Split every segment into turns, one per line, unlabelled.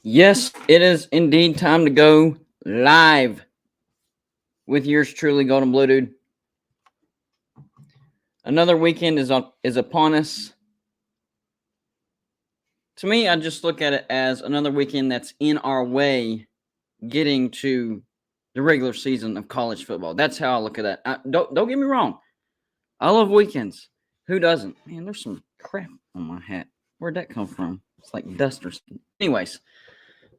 Yes, it is indeed time to go live with yours truly, Golden Blue Dude. Another weekend is upon us. To me, I just look at it as another weekend that's in our way getting to the regular season of college football. That's how I look at that. Don't get me wrong. I love weekends. Who doesn't? Man, there's some crap on my hat. Where'd that come from? It's like dust or something. Anyways,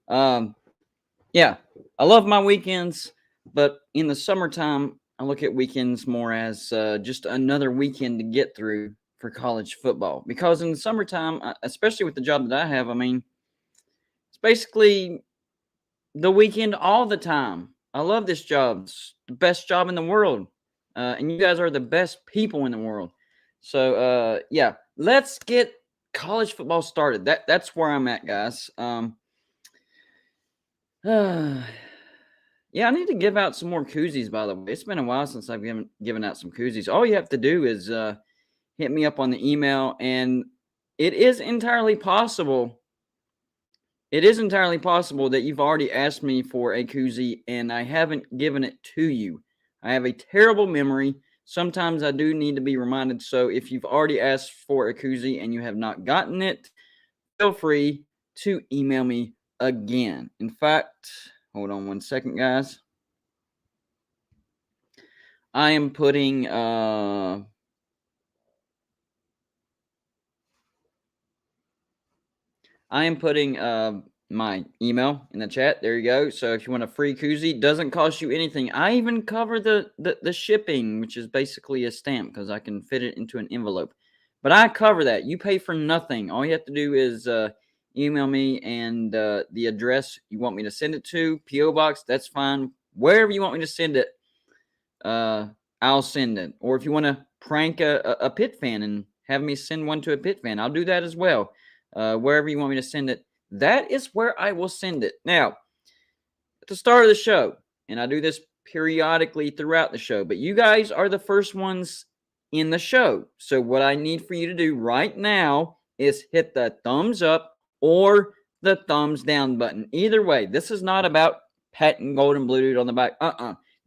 yeah, I love my weekends, but in the summertime, I look at weekends more as just another weekend to get through for college football. Because in the summertime, especially with the job that I have, I mean, it's basically the weekend all the time. I love this job. It's the best job in the world. And you guys are the best people in the world. So, yeah, let's get college football started. That's where I'm at, guys. Yeah, I need to give out some more koozies, by the way. It's been a while since I've given out some koozies. All you have to do is hit me up on the email, and it is entirely possible. It is entirely possible that you've already asked me for a koozie, and I haven't given it to you. I have a terrible memory. Sometimes I do need to be reminded. So if you've already asked for a koozie and you have not gotten it, feel free to email me again. In fact, hold on one second, guys. I am putting my email in the chat. There you go. So if you want a free koozie, doesn't cost you anything. I even cover the shipping, which is basically a stamp because I can fit it into an envelope. But I cover that. You pay for nothing. All you have to do is email me and the address you want me to send it to, P.O. Box, that's fine. Wherever you want me to send it, I'll send it. Or if you want to prank a Pitt fan and have me send one to a Pitt fan, I'll do that as well. Wherever you want me to send it, that is where I will send it. Now, at the start of the show, and I do this periodically throughout the show, but you guys are the first ones in the show. So what I need for you to do right now is hit the thumbs up or the thumbs down button. Either way, this is not about patting Golden Blue Dude on the back.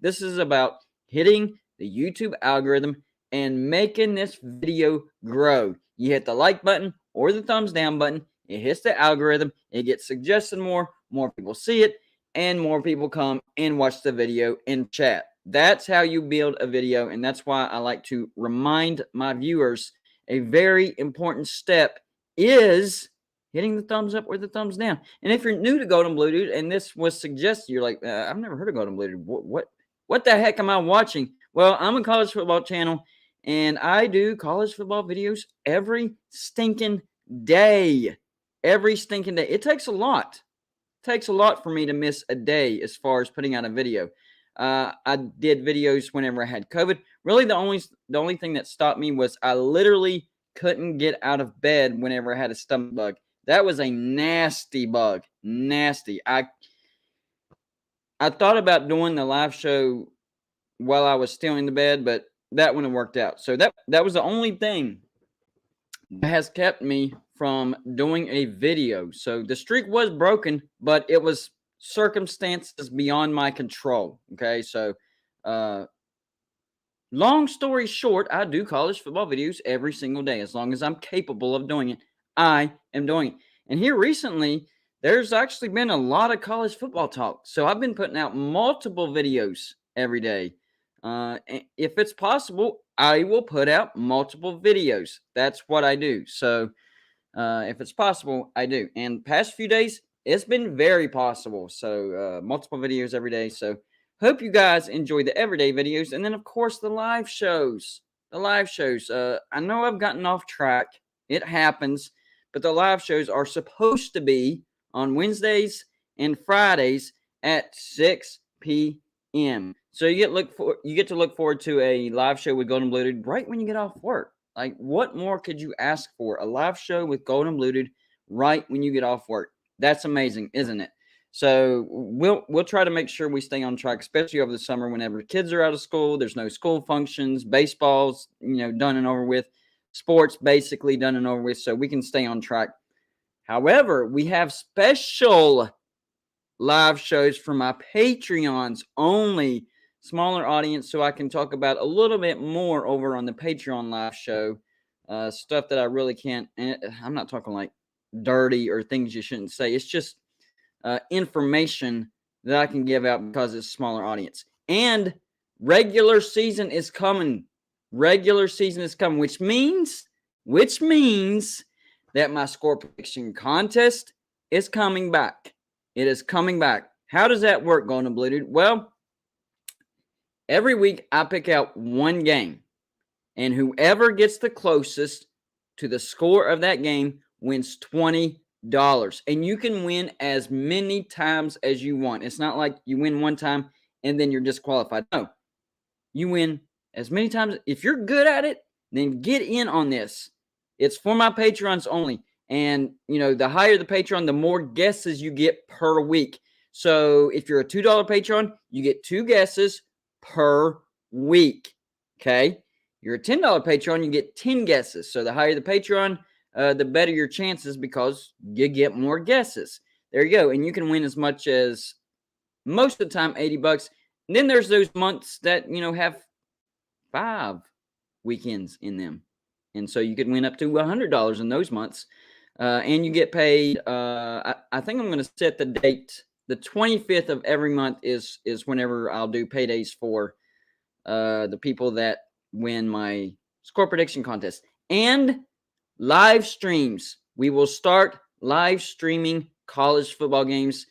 This is about hitting the YouTube algorithm and making this video grow. You hit the like button or the thumbs down button. It hits the algorithm. It gets suggested more people see it, and more people come and watch the video and chat. That's how you build a video, and that's why I like to remind my viewers a very important step is hitting the thumbs up or the thumbs down. And if you're new to Golden Blue Dude and this was suggested, you're like, I've never heard of Golden Blue Dude. What the heck am I watching? Well, I'm a college football channel, and I do college football videos every stinking day. Every stinking day. It takes a lot. It takes a lot for me to miss a day as far as putting out a video. I did videos whenever I had COVID. Really, the only thing that stopped me was I literally couldn't get out of bed whenever I had a stomach bug. That was a nasty bug. Nasty. I thought about doing the live show while I was still in the bed, but that wouldn't have worked out. So that was the only thing that has kept me from doing a video. So the streak was broken, but it was circumstances beyond my control. Okay, so long story short, I do college football videos every single day. As long as I'm capable of doing it, I am doing it. And here recently, there's actually been a lot of college football talk. So I've been putting out multiple videos every day. If it's possible, I will put out multiple videos. That's what I do. So if it's possible, I do. And past few days, it's been very possible. So multiple videos every day. So hope you guys enjoy the everyday videos. And then, of course, the live shows. The live shows. I know I've gotten off track. It happens. But the live shows are supposed to be on Wednesdays and Fridays at 6 p.m. So you get to look forward to a live show with Golden Blue Dude right when you get off work. Like, what more could you ask for? A live show with Golden Blue Dude right when you get off work. That's amazing, isn't it? So we'll try to make sure we stay on track, especially over the summer whenever kids are out of school. There's no school functions, baseball's done and over with. sports basically done and over with, so we can stay on track. However, we have special live shows for my Patreons only, smaller audience, so I can talk about a little bit more over on the Patreon live show, stuff that I really can't. And I'm not talking like dirty or things you shouldn't say. It's just information that I can give out because it's a smaller audience. And regular season is coming. Regular season is coming, which means that my score prediction contest is coming back. It is coming back. How does that work, Golden Blue Dude? Well, every week I pick out one game, and whoever gets the closest to the score of that game wins $20. And you can win as many times as you want. It's not like you win one time and then you're disqualified. No, you win as many times. If you're good at it, then get in on this. It's for my Patrons only. And, the higher the Patreon, the more guesses you get per week. So if you're a $2 Patreon, you get 2 guesses per week. Okay? You're a $10 Patreon, you get 10 guesses. So the higher the Patreon, the better your chances because you get more guesses. There you go. And you can win as much as, most of the time, $80. And then there's those months that, have 5 weekends in them. And so you could win up to $100 in those months. And you get paid, I think I'm going to set the date. The 25th of every month is whenever I'll do paydays for the people that win my score prediction contest. And live streams. We will start live streaming college football games.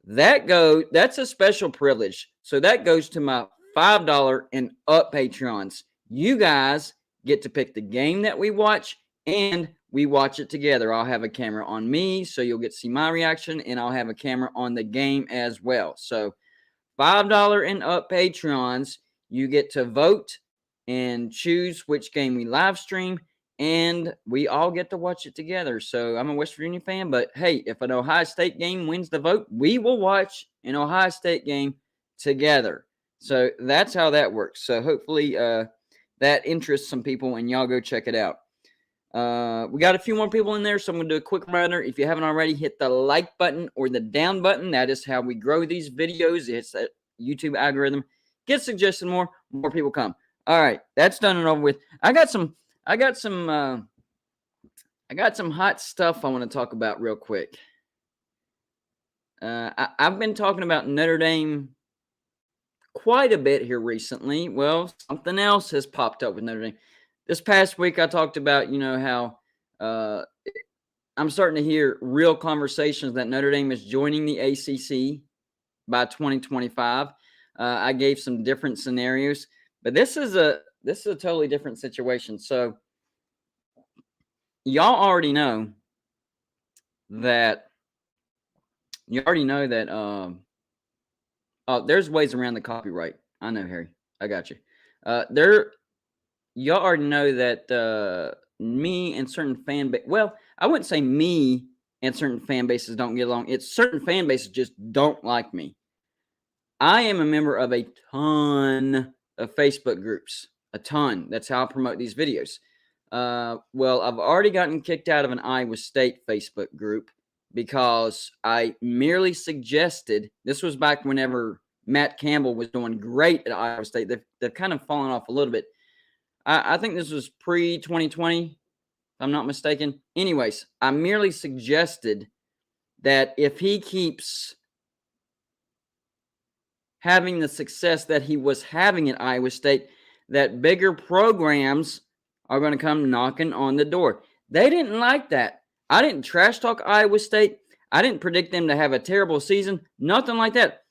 That's a special privilege. So that goes to my $5 and up Patreons. You guys get to pick the game that we watch, and we watch it together. I'll have a camera on me, so you'll get to see my reaction, and I'll have a camera on the game as well. So $5 and up Patreons, you get to vote and choose which game we live stream, and we all get to watch it together. So I'm a West Virginia fan, but hey, if an Ohio State game wins the vote, we will watch an Ohio State game together. So that's how that works. So hopefully that interests some people, and y'all go check it out. We got a few more people in there, so I'm going to do a quick reminder. If you haven't already, hit the like button or the down button. That is how we grow these videos. It's that YouTube algorithm. Get suggested more people come. All right, that's done and over with. I got some hot stuff I want to talk about real quick. I've been talking about Notre Dame quite a bit here recently. Well, something else has popped up with Notre Dame. This past week, I talked about, how I'm starting to hear real conversations that Notre Dame is joining the ACC by 2025. I gave some different scenarios, but this is a totally different situation. So y'all already know that. There's ways around the copyright. I know, Harry. I got you. Y'all already know that me and certain fan base. Well, I wouldn't say me and certain fan bases don't get along. It's certain fan bases just don't like me. I am a member of a ton of Facebook groups. A ton. That's how I promote these videos. Well, I've already gotten kicked out of an Iowa State Facebook group because I merely suggested. This was back whenever Matt Campbell was doing great at Iowa State. They've kind of fallen off a little bit. I think this was pre-2020, if I'm not mistaken. Anyways, I merely suggested that if he keeps having the success that he was having at Iowa State, that bigger programs are going to come knocking on the door. They didn't like that. I didn't trash talk Iowa State. I didn't predict them to have a terrible season. Nothing like that.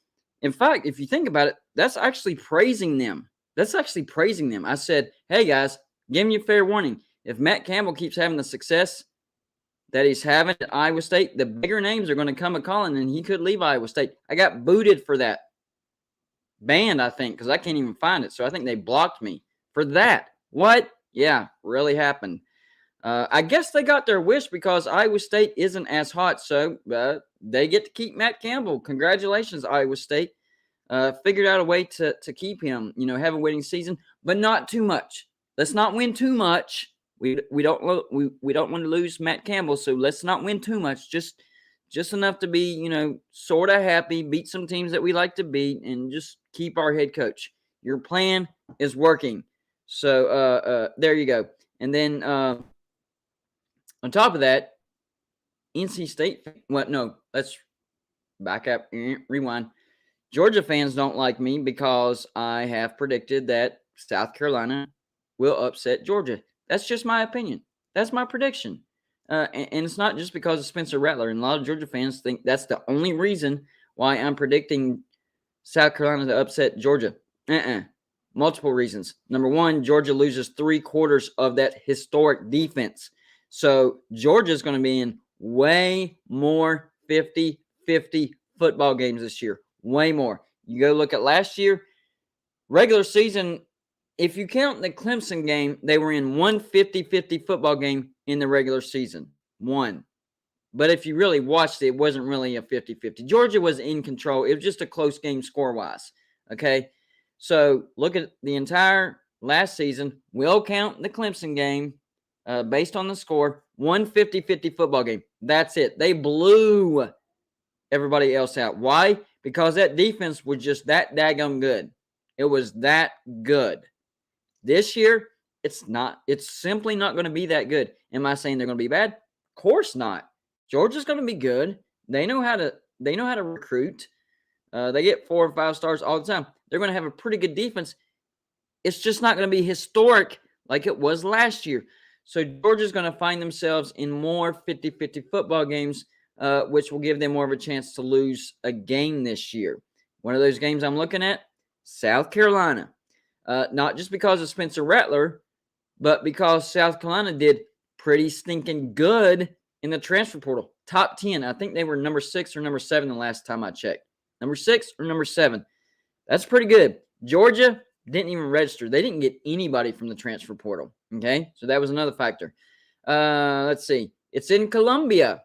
In fact, if you think about it, that's actually praising them. I said, hey, guys, give me a fair warning. If Matt Campbell keeps having the success that he's having at Iowa State, the bigger names are going to come a-calling, and he could leave Iowa State. I got booted for that. Banned, I think, because I can't even find it. So I think they blocked me for that. What? Yeah, really happened. I guess they got their wish because Iowa State isn't as hot, so they get to keep Matt Campbell. Congratulations, Iowa State. Figured out a way to keep him, have a winning season, but not too much. Let's not win too much. We don't want to lose Matt Campbell, so let's not win too much. Just enough to be, sort of happy, beat some teams that we like to beat, and just keep our head coach. Your plan is working. So there you go. And then on top of that, NC State. What? No, let's back up. Rewind. Georgia fans don't like me because I have predicted that South Carolina will upset Georgia. That's just my opinion. That's my prediction. And it's not just because of Spencer Rattler. And a lot of Georgia fans think that's the only reason why I'm predicting South Carolina to upset Georgia. Multiple reasons. Number one, Georgia loses 3/4 of that historic defense. So Georgia's going to be in way more 50-50 football games this year. Way more. You go look at last year, regular season, if you count the Clemson game, they were in one 50-50 football game in the regular season. One. But if you really watched it, it wasn't really a 50-50. Georgia was in control. It was just a close game score-wise. Okay? So look at the entire last season. We'll count the Clemson game based on the score. One 50-50 football game. That's it. They blew everybody else out. Why? Because that defense was just that daggum good. It was that good. This year, it's not. It's simply not going to be that good. Am I saying they're going to be bad? Of course not. Georgia's going to be good. They know how to recruit. They get 4 or 5 stars all the time. They're going to have a pretty good defense. It's just not going to be historic like it was last year. So Georgia's going to find themselves in more 50-50 football games, which will give them more of a chance to lose a game this year. One of those games I'm looking at, South Carolina. Not just because of Spencer Rattler, but because South Carolina did pretty stinking good in the transfer portal. Top 10. I think they were number 6 or number 7 the last time I checked. Number 6 or number 7. That's pretty good. Georgia didn't even register. They didn't get anybody from the transfer portal. Okay, so that was another factor. Let's see. It's in Columbia.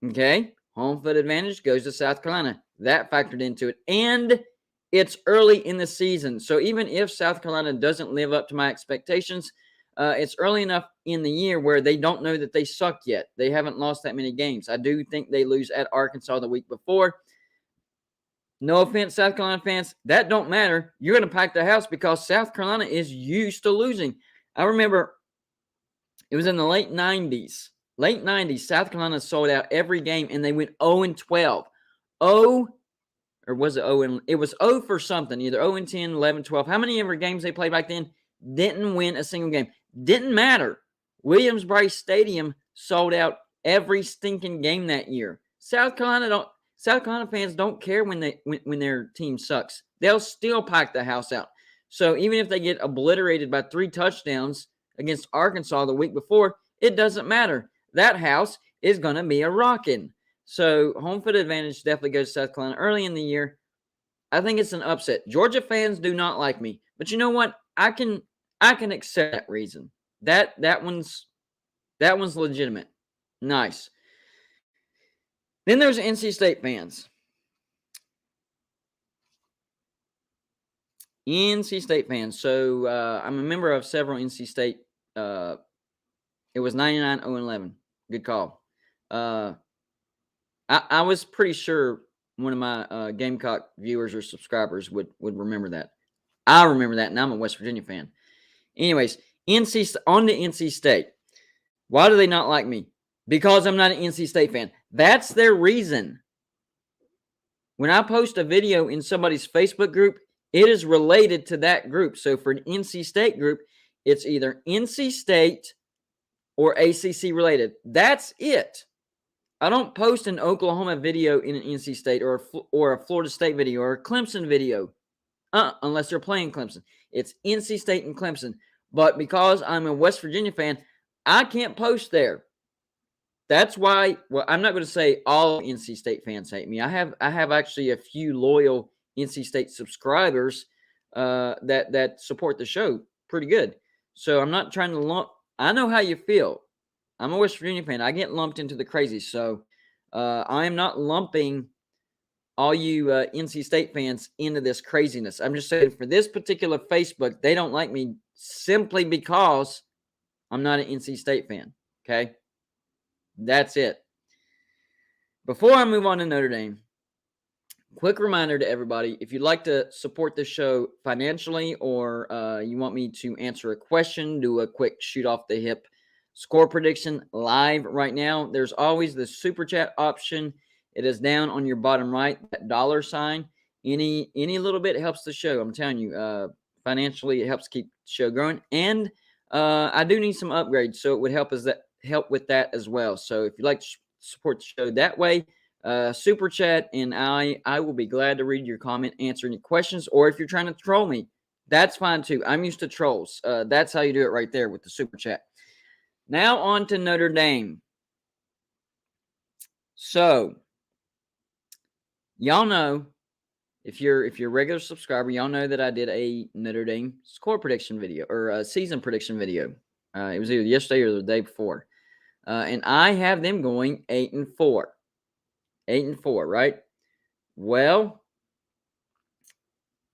Okay, home field advantage goes to South Carolina. That factored into it. And it's early in the season. So even if South Carolina doesn't live up to my expectations, it's early enough in the year where they don't know that they suck yet. They haven't lost that many games. I do think they lose at Arkansas the week before. No offense, South Carolina fans, that don't matter. You're going to pack the house because South Carolina is used to losing. I remember it was in the late 90s. Late 90s, South Carolina sold out every game, and they went 0-12. Or was it 0? It was 0 for something, either 0-10, 11, 12. How many ever games they played back then? Didn't win a single game. Didn't matter. Williams-Brice Stadium sold out every stinking game that year. South Carolina fans don't care when their team sucks. They'll still pack the house out. So even if they get obliterated by 3 touchdowns against Arkansas the week before, it doesn't matter. That house is going to be a rockin'. So home field advantage definitely goes to South Carolina early in the year. I think it's an upset. Georgia fans do not like me, but you know what? I can accept that reason. That one's legitimate. Nice. Then there's NC State fans. NC State fans. So I'm a member of several NC State. It was 99-0-11. Good call. I was pretty sure one of my Gamecock viewers or subscribers would remember that. I remember that, and I'm a West Virginia fan. Anyways, on to NC State. Why do they not like me? Because I'm not an NC State fan. That's their reason. When I post a video in somebody's Facebook group, it is related to that group. So for an NC State group, it's either NC State or ACC related. That's it. I don't post an Oklahoma video in an NC State or a Florida State video or a Clemson video unless they're playing Clemson. It's NC State and Clemson. But because I'm a West Virginia fan, I can't post there. That's why, well, I'm not going to say all NC State fans hate me. I have actually a few loyal NC State subscribers that support the show pretty good. So I'm not trying to lump. I know how you feel. I'm a West Virginia fan. I get lumped into the crazy. So I am not lumping all you NC State fans into this craziness. I'm just saying for this particular Facebook, they don't like me simply because I'm not an NC State fan. Okay? That's it. Before I move on to Notre Dame, quick reminder to everybody, if you'd like to support the show financially, or you want me to answer a question, do a quick shoot off the hip score prediction live right now, there's always the super chat option. It is down on your bottom right, that $sign. Any little bit helps the show. I'm telling you, financially, it helps keep the show growing. And I do need some upgrades, so it would help with that as well. So if you'd like to support the show that way, super chat, and I will be glad to read your comment, answer any questions, or if you're trying to troll me, that's fine too. I'm used to trolls. That's how you do it right there with the super chat. Now on to Notre Dame. So y'all know, if you're a regular subscriber, y'all know that I did a Notre Dame score prediction video, or a season prediction video. It was either yesterday or the day before, and I have them going 8-4. 8-4, right? Well,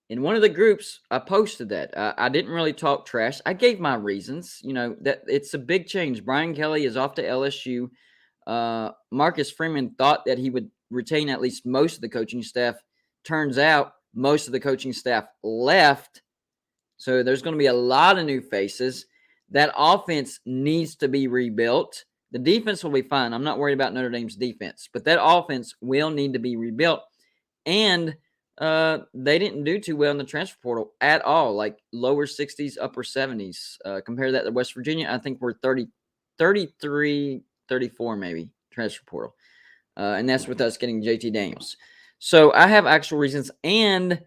in one of the groups, I posted that. I didn't really talk trash. I gave my reasons. That it's a big change. Brian Kelly is off to LSU. Marcus Freeman thought that he would retain at least most of the coaching staff. Turns out most of the coaching staff left. So there's going to be a lot of new faces. That offense needs to be rebuilt. The defense will be fine. I'm not worried about Notre Dame's defense, but that offense will need to be rebuilt. And they didn't do too well in the transfer portal at all, like lower 60s, upper 70s. Compare that to West Virginia, I think we're 33, 34 maybe, transfer portal. And that's with us getting JT Daniels. So I have actual reasons, and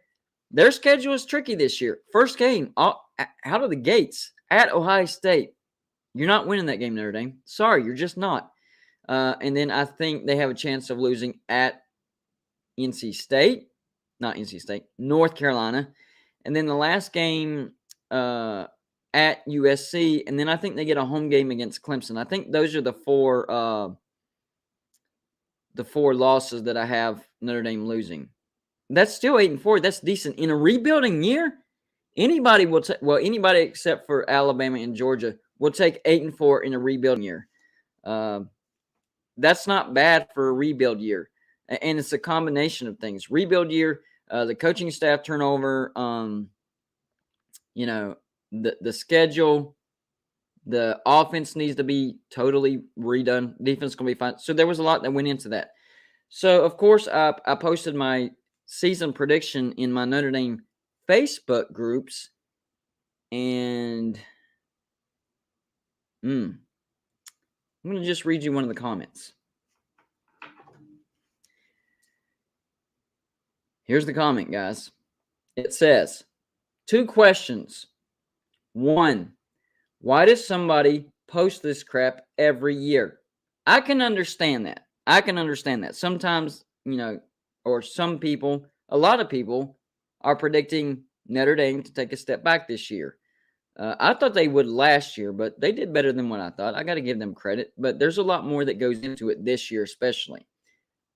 their schedule is tricky this year. First game, out of the gates, at Ohio State. You're not winning that game, Notre Dame. Sorry, you're just not. And then I think they have a chance of losing at North Carolina. And then the last game at USC. And then I think they get a home game against Clemson. I think those are the four losses that I have Notre Dame losing. That's still 8-4. That's decent. In a rebuilding year, anybody will take, anybody except for Alabama and Georgia will take 8-4 in a rebuilding year. That's not bad for a rebuild year. And it's a combination of things. Rebuild year, the coaching staff turnover, the schedule, the offense needs to be totally redone. Defense is going to be fine. So there was a lot that went into that. So, of course, I posted my season prediction in my Notre Dame Facebook groups. And I'm going to just read you one of the comments. Here's the comment, guys. It says, 2 questions. 1, why does somebody post this crap every year? I can understand that. Sometimes, or some people, a lot of people are predicting Notre Dame to take a step back this year. I thought they would last year, but they did better than what I thought. I got to give them credit, but there's a lot more that goes into it this year, especially.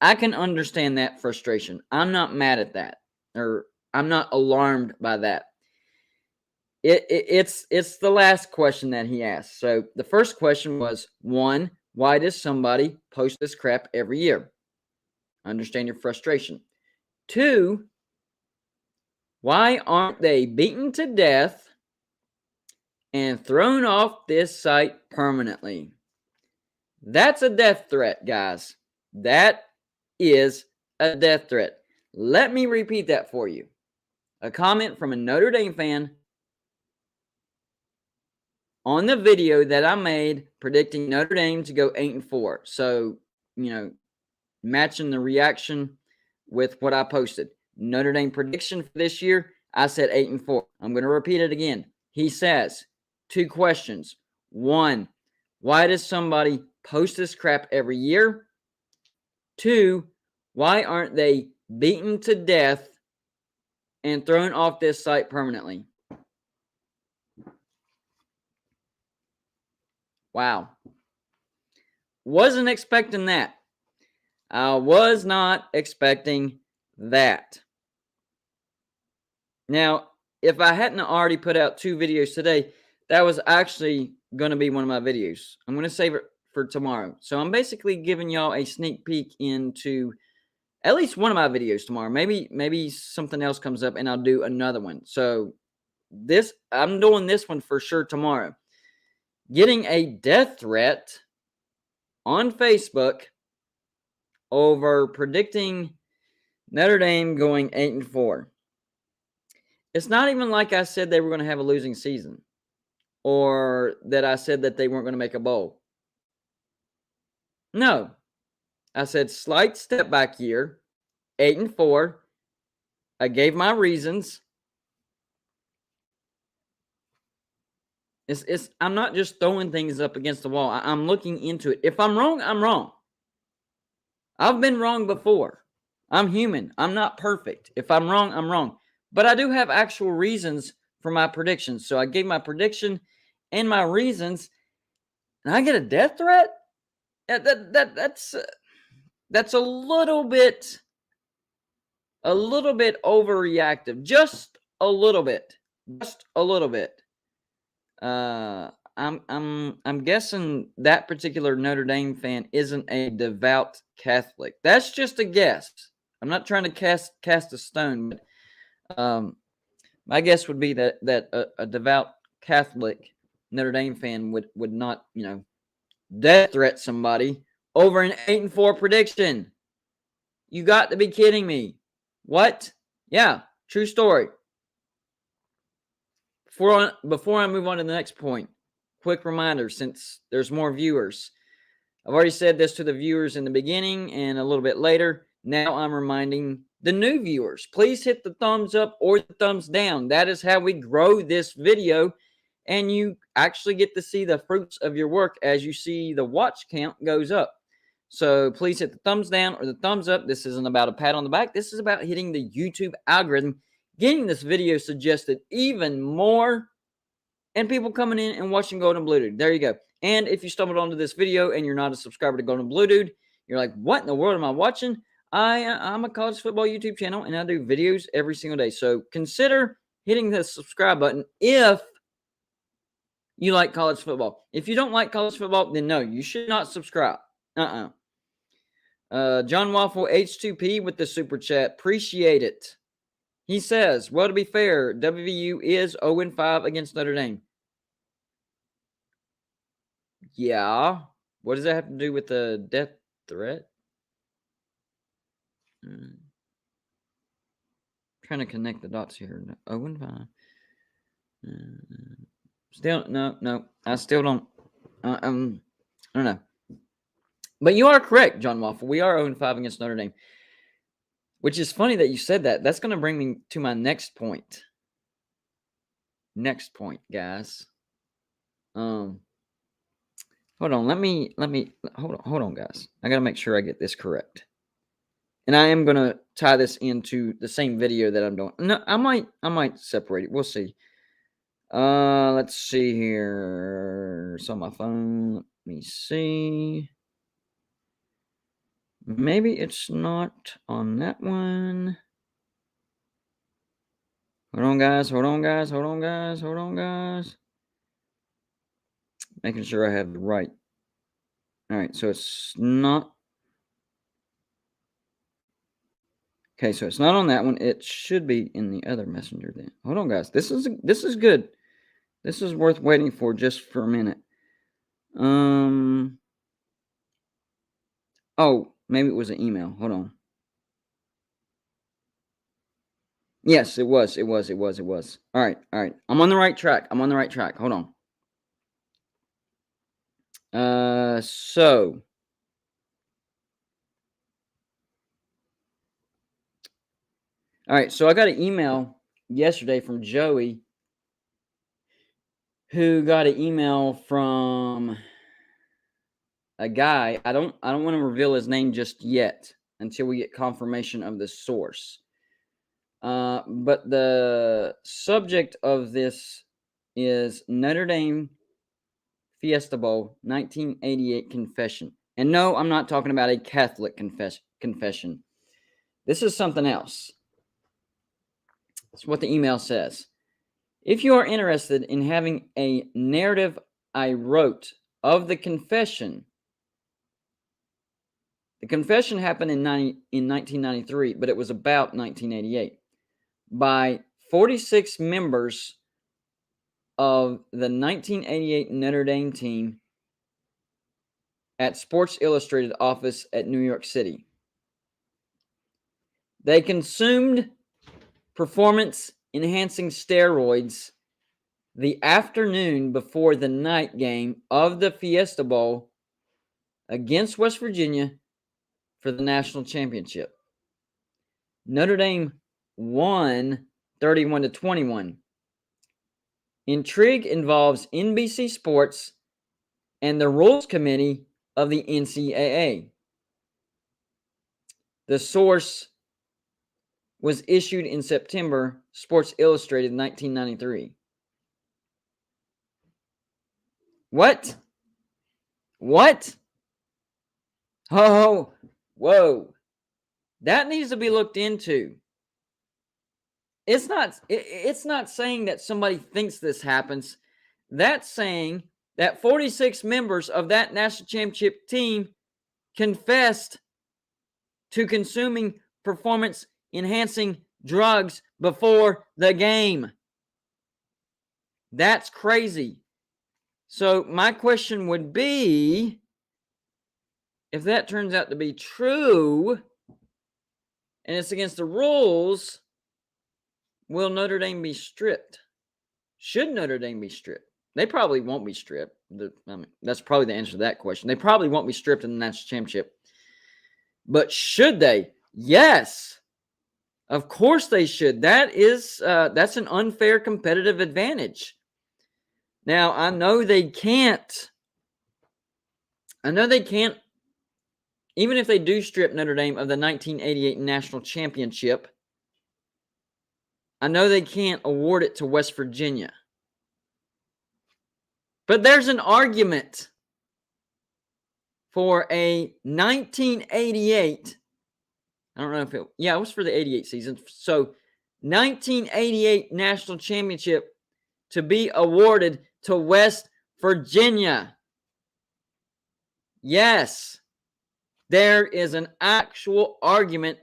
I can understand that frustration. I'm not mad at that, or I'm not alarmed by that. It's the last question that he asked. So the first question was, 1, why does somebody post this crap every year? I understand your frustration. 2, why aren't they beaten to death and thrown off this site permanently? That's a death threat, guys. That is a death threat. Let me repeat that for you. A comment from a Notre Dame fan on the video that I made predicting Notre Dame to go 8-4. So, matching the reaction with what I posted. Notre Dame prediction for this year, I said 8-4. I'm going to repeat it again. He says, 2 questions. 1, why does somebody post this crap every year? 2, why aren't they beaten to death and thrown off this site permanently? Wow. Wasn't expecting that. I was not expecting that. Now, if I hadn't already put out 2 videos today, that was actually going to be one of my videos. I'm going to save it for tomorrow. So I'm basically giving y'all a sneak peek into at least one of my videos tomorrow. Maybe something else comes up and I'll do another one. So I'm doing this one for sure tomorrow. Getting a death threat on Facebook over predicting Notre Dame going 8-4. It's not even like I said they were going to have a losing season or that I said that they weren't going to make a bowl. No. I said slight step back year, 8-4. I gave my reasons. I'm not just throwing things up against the wall. I'm looking into it. If I'm wrong, I'm wrong. I've been wrong before. I'm human. I'm not perfect. If I'm wrong, I'm wrong. But I do have actual reasons for my predictions. So I gave my prediction and my reasons, and I get a death threat? That's a little bit overreactive. Just a little bit. Just a little bit. I'm guessing that particular Notre Dame fan isn't a devout Catholic. That's just a guess. I'm not trying to cast a stone, but my guess would be that a devout Catholic Notre Dame fan would not, death threat somebody over an 8-4 prediction. You got to be kidding me. What? Yeah, true story. Before I move on to the next point, quick reminder, since there's more viewers. I've already said this to the viewers in the beginning and a little bit later. Now I'm reminding the new viewers. Please hit the thumbs up or the thumbs down. That is how we grow this video, and you actually get to see the fruits of your work as you see the watch count goes up. So please hit the thumbs down or the thumbs up. This isn't about a pat on the back. This is about hitting the YouTube algorithm, getting this video suggested even more, and people coming in and watching Golden Blue Dude. There you go. And if you stumbled onto this video and you're not a subscriber to Golden Blue Dude, you're like, what in the world am I watching? I'm a college football YouTube channel, and I do videos every single day. So consider hitting the subscribe button if you like college football. If you don't like college football, then no, you should not subscribe. John Waffle H2P with the super chat. Appreciate it. He says, well, to be fair, WVU is 0-5 against Notre Dame. Yeah. What does that have to do with the death threat? Trying to connect the dots here. 0-5. Still, no. I still don't. I don't know. But you are correct, John Waffle. We are 0-5 against Notre Dame. Which is funny that you said that. That's going to bring me to my next point. Next point, guys. Hold on. Let me hold on, guys. I got to make sure I get this correct. And I am going to tie this into the same video that I'm doing. No, I might separate it. We'll see. Let's see here. It's on my phone. Let me see. Maybe it's not on that one. Hold on, guys. Making sure I have the right. All right, so it's not. Okay, so it's not on that one. It should be in the other messenger then. Hold on, guys. This is good. This is worth waiting for just for a minute. Oh, maybe it was an email. Hold on. Yes, it was. All right. I'm on the right track. Hold on. So all right, so I got an email yesterday from Joey, who got an email from a guy. I don't want to reveal his name just yet until we get confirmation of the source. But the subject of this is Notre Dame Fiesta Bowl 1988 confession. And no, I'm not talking about a Catholic confession. This is something else. That's what the email says. If you are interested in having a narrative I wrote of the confession happened in 1993, but it was about 1988, by 46 members of the 1988 Notre Dame team at Sports Illustrated office at New York City. They consumed performance-enhancing steroids the afternoon before the night game of the Fiesta Bowl against West Virginia for the national championship. Notre Dame won 31-21. Intrigue involves NBC Sports and the Rules Committee of the NCAA. The source was issued in September, Sports Illustrated, 1993. What? Oh, whoa. That needs to be looked into. It's not saying that somebody thinks this happens. That's saying that 46 members of that national championship team confessed to consuming performance-enhancing drugs before the game. That's crazy. So my question would be, if that turns out to be true, and it's against the rules, will Notre Dame be stripped? Should Notre Dame be stripped? They probably won't be stripped. That's probably the answer to that question. They probably won't be stripped in the national championship. But should they? Yes. Of course they should. That's an unfair competitive advantage. Now, I know they can't. Even if they do strip Notre Dame of the 1988 national championship, I know they can't award it to West Virginia. But there's an argument for a 1988, I don't know if it was for the 88 season. So 1988 national championship to be awarded to West Virginia. Yes, there is an actual argument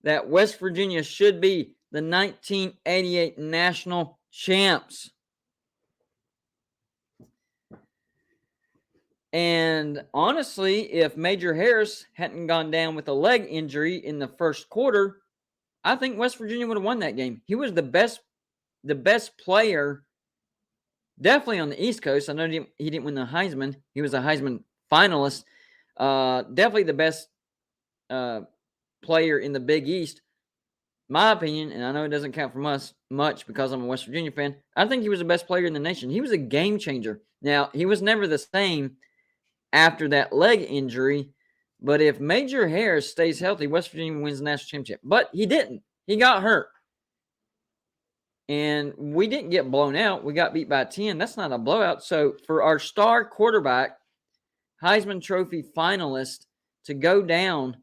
that West Virginia should be the 1988 national champs. And honestly, if Major Harris hadn't gone down with a leg injury in the first quarter, I think West Virginia would have won that game. He was the best player, definitely on the East Coast. I know he didn't win the Heisman. He was a Heisman finalist. Definitely the best player in the Big East. My opinion, and I know it doesn't count from us much because I'm a West Virginia fan, I think he was the best player in the nation. He was a game changer. Now, he was never the same after that leg injury, but if Major Harris stays healthy, West Virginia wins the national championship. But he didn't. He got hurt. And we didn't get blown out. We got beat by 10. That's not a blowout. So for our star quarterback, Heisman Trophy finalist, to go down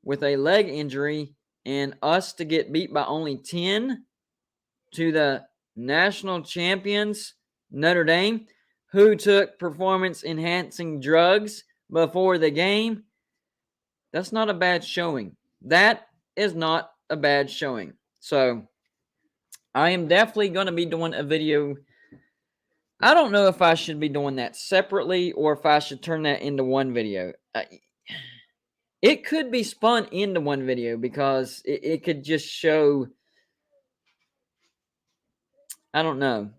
with a leg injury and us to get beat by only 10 to the national champions, Notre Dame, who took performance-enhancing drugs before the game, that's not a bad showing. That is not a bad showing. So I am definitely going to be doing a video. I don't know if I should be doing that separately or if I should turn that into one video. It could be spun into one video because it could just show, I don't know,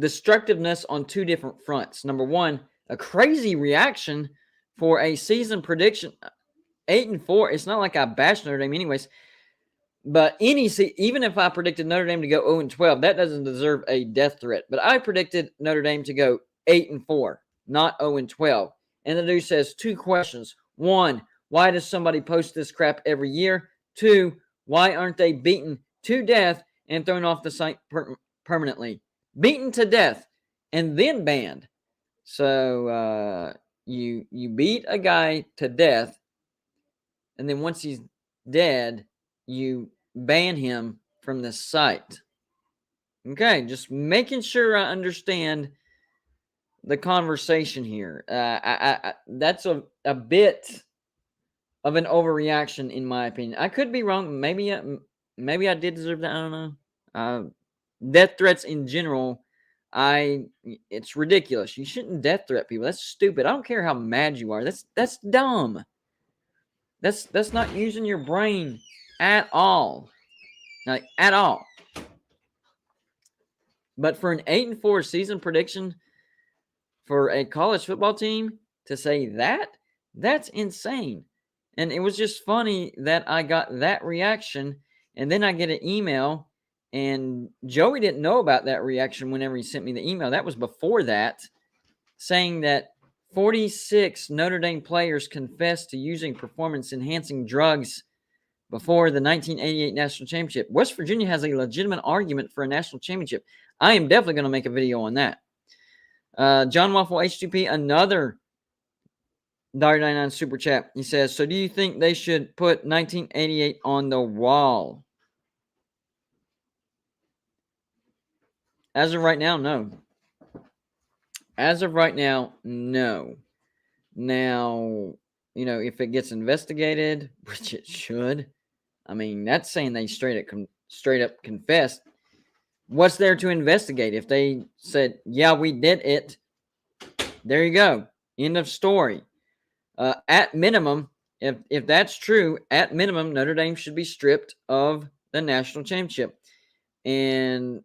destructiveness on two different fronts. Number one, a crazy reaction for a season prediction, 8-4. It's not like I bashed Notre Dame anyways, but even if I predicted Notre Dame to go 0-12, that doesn't deserve a death threat. But I predicted Notre Dame to go 8-4, not 0-12. And the dude says two questions. One, why does somebody post this crap every year? Two, why aren't they beaten to death and thrown off the site permanently? Beaten to death and then banned. So you beat a guy to death, and then once he's dead, you ban him from this site. Okay, just making sure I understand the conversation here. That's a bit of an overreaction, in my opinion. I could be wrong. Maybe I did deserve that. I don't know. Death threats in general, it's ridiculous. You shouldn't death threat people. That's stupid. I don't care how mad you are. That's dumb. That's not using your brain at all. Like at all. But for an 8-4 season prediction for a college football team to say that's insane. And it was just funny that I got that reaction, and then I get an email, and Joey didn't know about that reaction whenever he sent me the email. That was before that, saying that 46 Notre Dame players confessed to using performance-enhancing drugs before the 1988 national championship. West Virginia has a legitimate argument for a national championship. I am definitely going to make a video on that. John Waffle H2P, another $99 super chat. He says, so do you think they should put 1988 on the wall? As of right now, no. As of right now, no. Now, if it gets investigated, which it should, I mean, that's saying they straight up confessed. What's there to investigate? If they said, yeah, we did it, there you go. End of story. At minimum, if that's true, at minimum, Notre Dame should be stripped of the national championship. And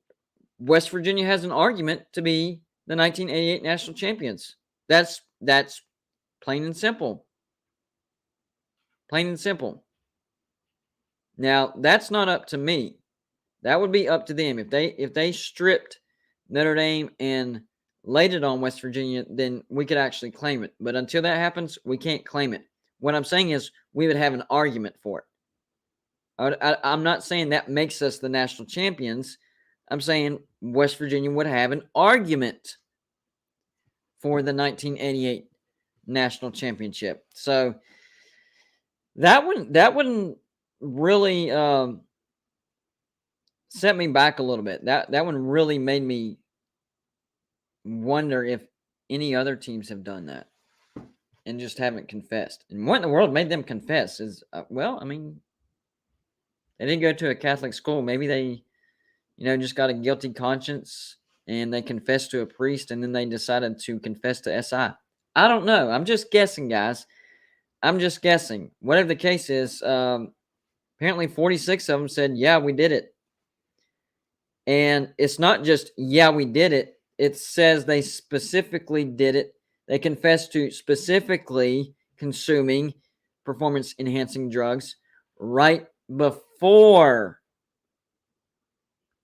West Virginia has an argument to be the 1988 national champions. That's plain and simple. Plain and simple. Now, that's not up to me. That would be up to them. If they stripped Notre Dame and laid it on West Virginia, then we could actually claim it. But until that happens, we can't claim it. What I'm saying is we would have an argument for it. I'm not saying that makes us the national champions. I'm saying West Virginia would have an argument for the 1988 national championship. So that wouldn't really set me back a little bit. That one really made me wonder if any other teams have done that and just haven't confessed. And what in the world made them confess is, well, I mean, they didn't go to a Catholic school. Maybe they, just got a guilty conscience and they confessed to a priest and then they decided to confess to SI. I don't know. I'm just guessing, guys. I'm just guessing. Whatever the case is, apparently 46 of them said, yeah, we did it. And it's not just, yeah, we did it. It says they specifically did it. They confessed to specifically consuming performance-enhancing drugs right before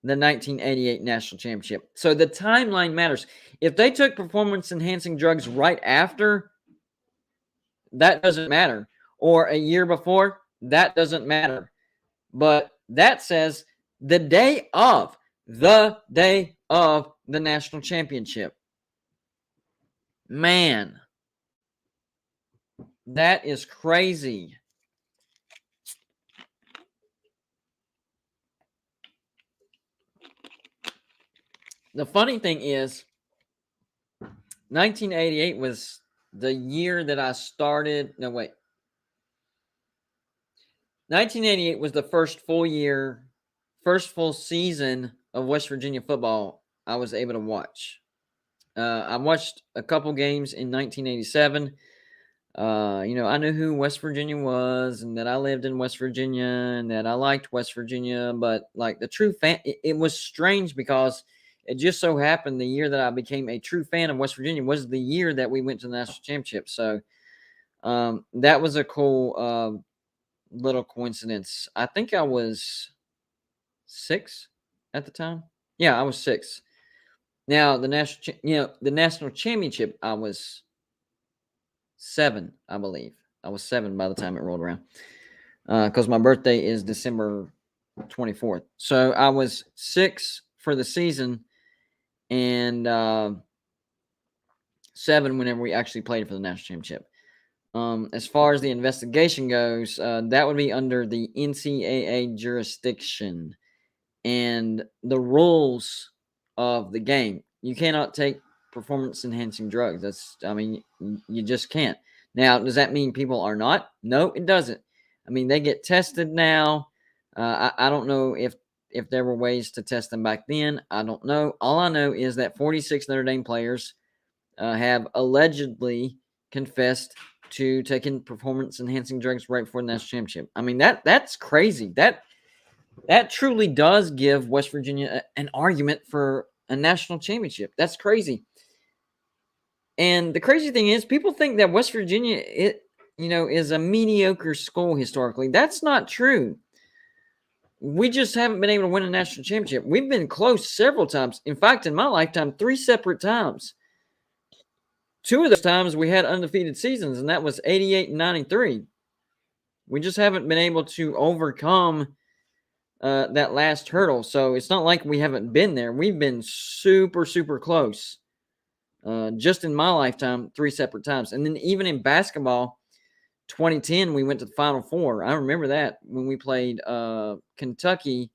the 1988 national championship. So the timeline matters. If they took performance-enhancing drugs right after, that doesn't matter. Or a year before, that doesn't matter. But that says the day of the national championship. Man, that is crazy. The funny thing is, 1988 was the year that I started. No, wait. 1988 was the first full season of West Virginia football I was able to watch. I watched a couple games in 1987. I knew who West Virginia was and that I lived in West Virginia and that I liked West Virginia. But like the true fan, it was strange because it just so happened the year that I became a true fan of West Virginia was the year that we went to the national championship. So that was a cool little coincidence. I think I was 6 at the time. Yeah, I was 6. Now the national championship, I was 7, I believe. I was 7 by the time it rolled around, because my birthday is December 24th. So I was 6 for the season, and 7 whenever we actually played for the national championship. As far as the investigation goes, that would be under the NCAA jurisdiction. and the rules of the game. You cannot take performance enhancing drugs. You just can't. Now, does that mean people are not? No, it doesn't. I mean, they get tested now. I don't know if there were ways to test them back then. I don't know. All I know is that 46 Notre Dame players have allegedly confessed to taking performance enhancing drugs right before the national championship. I mean, that's crazy. That truly does give West Virginia an argument for a national championship. That's crazy. And the crazy thing is, people think that West Virginia, is a mediocre school historically. That's not true. We just haven't been able to win a national championship. We've been close several times. In fact, in my lifetime, 3 separate times. 2 of those times we had undefeated seasons, and that was 88 and 93. We just haven't been able to overcome that last hurdle. So it's not like we haven't been there. We've been super, super close. Just in my lifetime, 3 separate times. And then even in basketball, 2010, we went to the Final Four. I remember that when we played Kentucky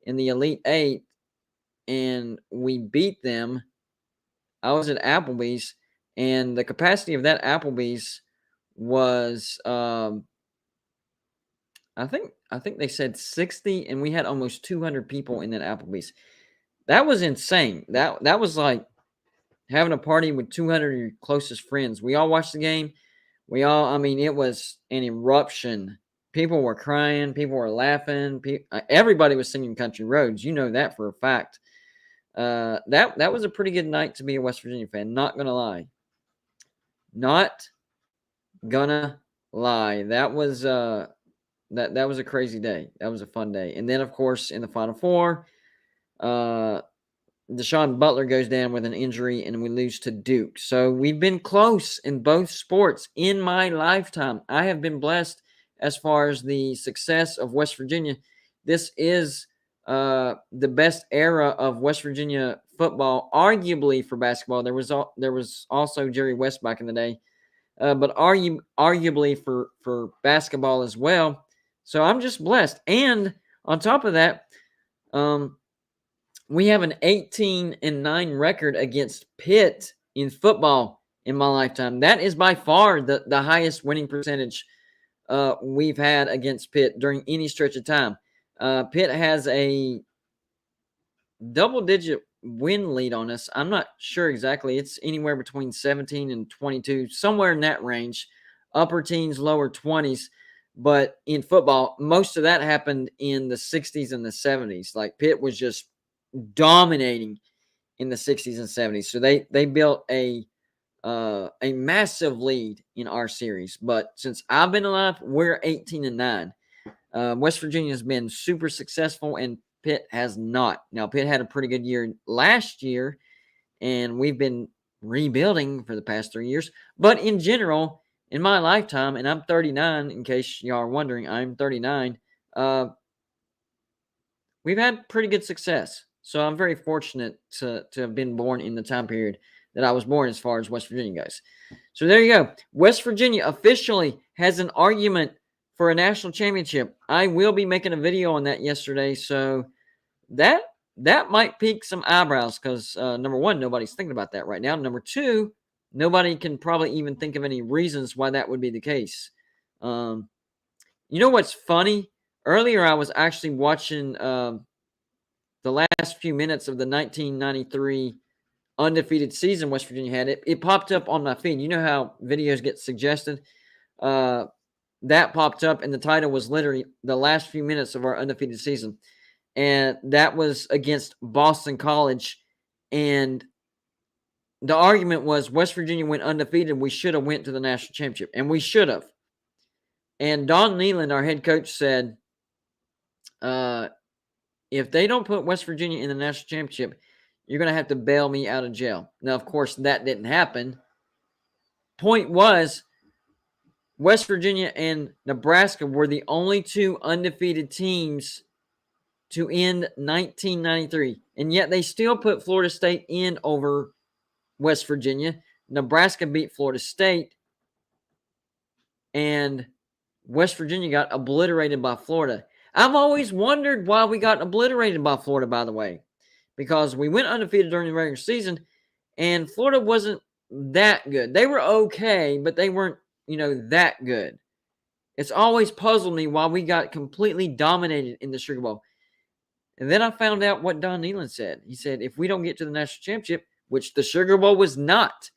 in the Elite Eight, and we beat them. I was at Applebee's, and the capacity of that Applebee's was, I think they said 60, and we had almost 200 people in that Applebee's. That was insane. That was like having a party with 200 of your closest friends. We all watched the game. It was an eruption. People were crying. People were laughing. Everybody was singing Country Roads. You know that for a fact. That was a pretty good night to be a West Virginia fan. Not gonna lie. Not gonna lie. That was that was a crazy day. That was a fun day. And then, of course, in the Final Four, Deshaun Butler goes down with an injury, and we lose to Duke. So we've been close in both sports in my lifetime. I have been blessed as far as the success of West Virginia. This is the best era of West Virginia football, arguably for basketball. There was also Jerry West back in the day, but arguably for basketball as well. So I'm just blessed. And on top of that, we have an 18-9 record against Pitt in football in my lifetime. That is by far the highest winning percentage we've had against Pitt during any stretch of time. Pitt has a double-digit win lead on us. I'm not sure exactly. It's anywhere between 17 and 22, somewhere in that range, upper teens, lower 20s. But in football, most of that happened in the 60s and the 70s. Like, Pitt was just dominating in the 60s and 70s. So they built a massive lead in our series. But since I've been alive, we're 18-9. West Virginia has been super successful, and Pitt has not. Now, Pitt had a pretty good year last year, and we've been rebuilding for the past 3 years. But in general, in my lifetime, and I'm 39, in case y'all are wondering, I'm 39, we've had pretty good success. So I'm very fortunate to have been born in the time period that I was born as far as West Virginia goes. So there you go. West Virginia officially has an argument for a national championship. I will be making a video on that yesterday, so that might pique some eyebrows because, number one, nobody's thinking about that right now. Number two, nobody can probably even think of any reasons why that would be the case. You know what's funny? Earlier, I was actually watching the last few minutes of the 1993 undefeated season West Virginia had. It popped up on my feed. You know how videos get suggested? That popped up, and the title was literally the last few minutes of our undefeated season. And that was against Boston College. And the argument was West Virginia went undefeated. We should have went to the national championship, and we should have. And Don Neyland, our head coach, said, if they don't put West Virginia in the national championship, you're going to have to bail me out of jail. Now, of course, that didn't happen. Point was, West Virginia and Nebraska were the only 2 undefeated teams to end 1993. And yet they still put Florida State in over West Virginia. Nebraska beat Florida State. And West Virginia got obliterated by Florida. I've always wondered why we got obliterated by Florida, by the way, because we went undefeated during the regular season, and Florida wasn't that good. They were okay, but they weren't, that good. It's always puzzled me why we got completely dominated in the Sugar Bowl. And then I found out what Don Nehlen said. He said, if we don't get to the national championship, which the Sugar Bowl was not,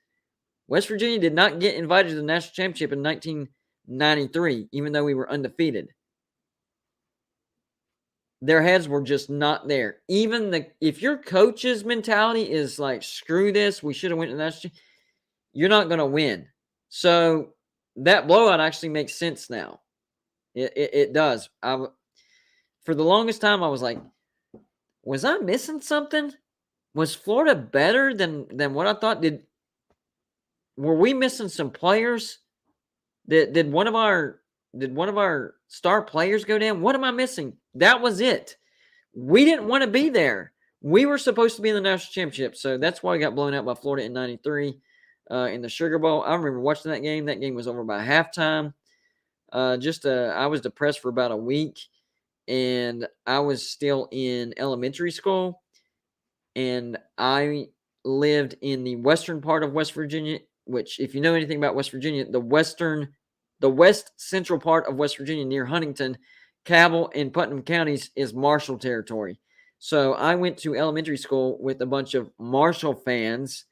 West Virginia did not get invited to the national championship in 1993, even though we were undefeated. Their heads were just not there. If your coach's mentality is like, screw this, we should have went to the national championship, you're not going to win. So that blowout actually makes sense now. It does. For the longest time, I was like, was I missing something? Was Florida better than what I thought? Were we missing some players? Did one of our star players go down? What am I missing? That was it. We didn't want to be there. We were supposed to be in the national championship, so that's why we got blown out by Florida in '93 in the Sugar Bowl. I remember watching that game. That game was over by halftime. I was depressed for about a week, and I was still in elementary school, and I lived in the western part of West Virginia, which, if you know anything about West Virginia, the west central part of West Virginia near Huntington, Cabell, and Putnam counties is Marshall territory. So I went to elementary school with a bunch of Marshall fans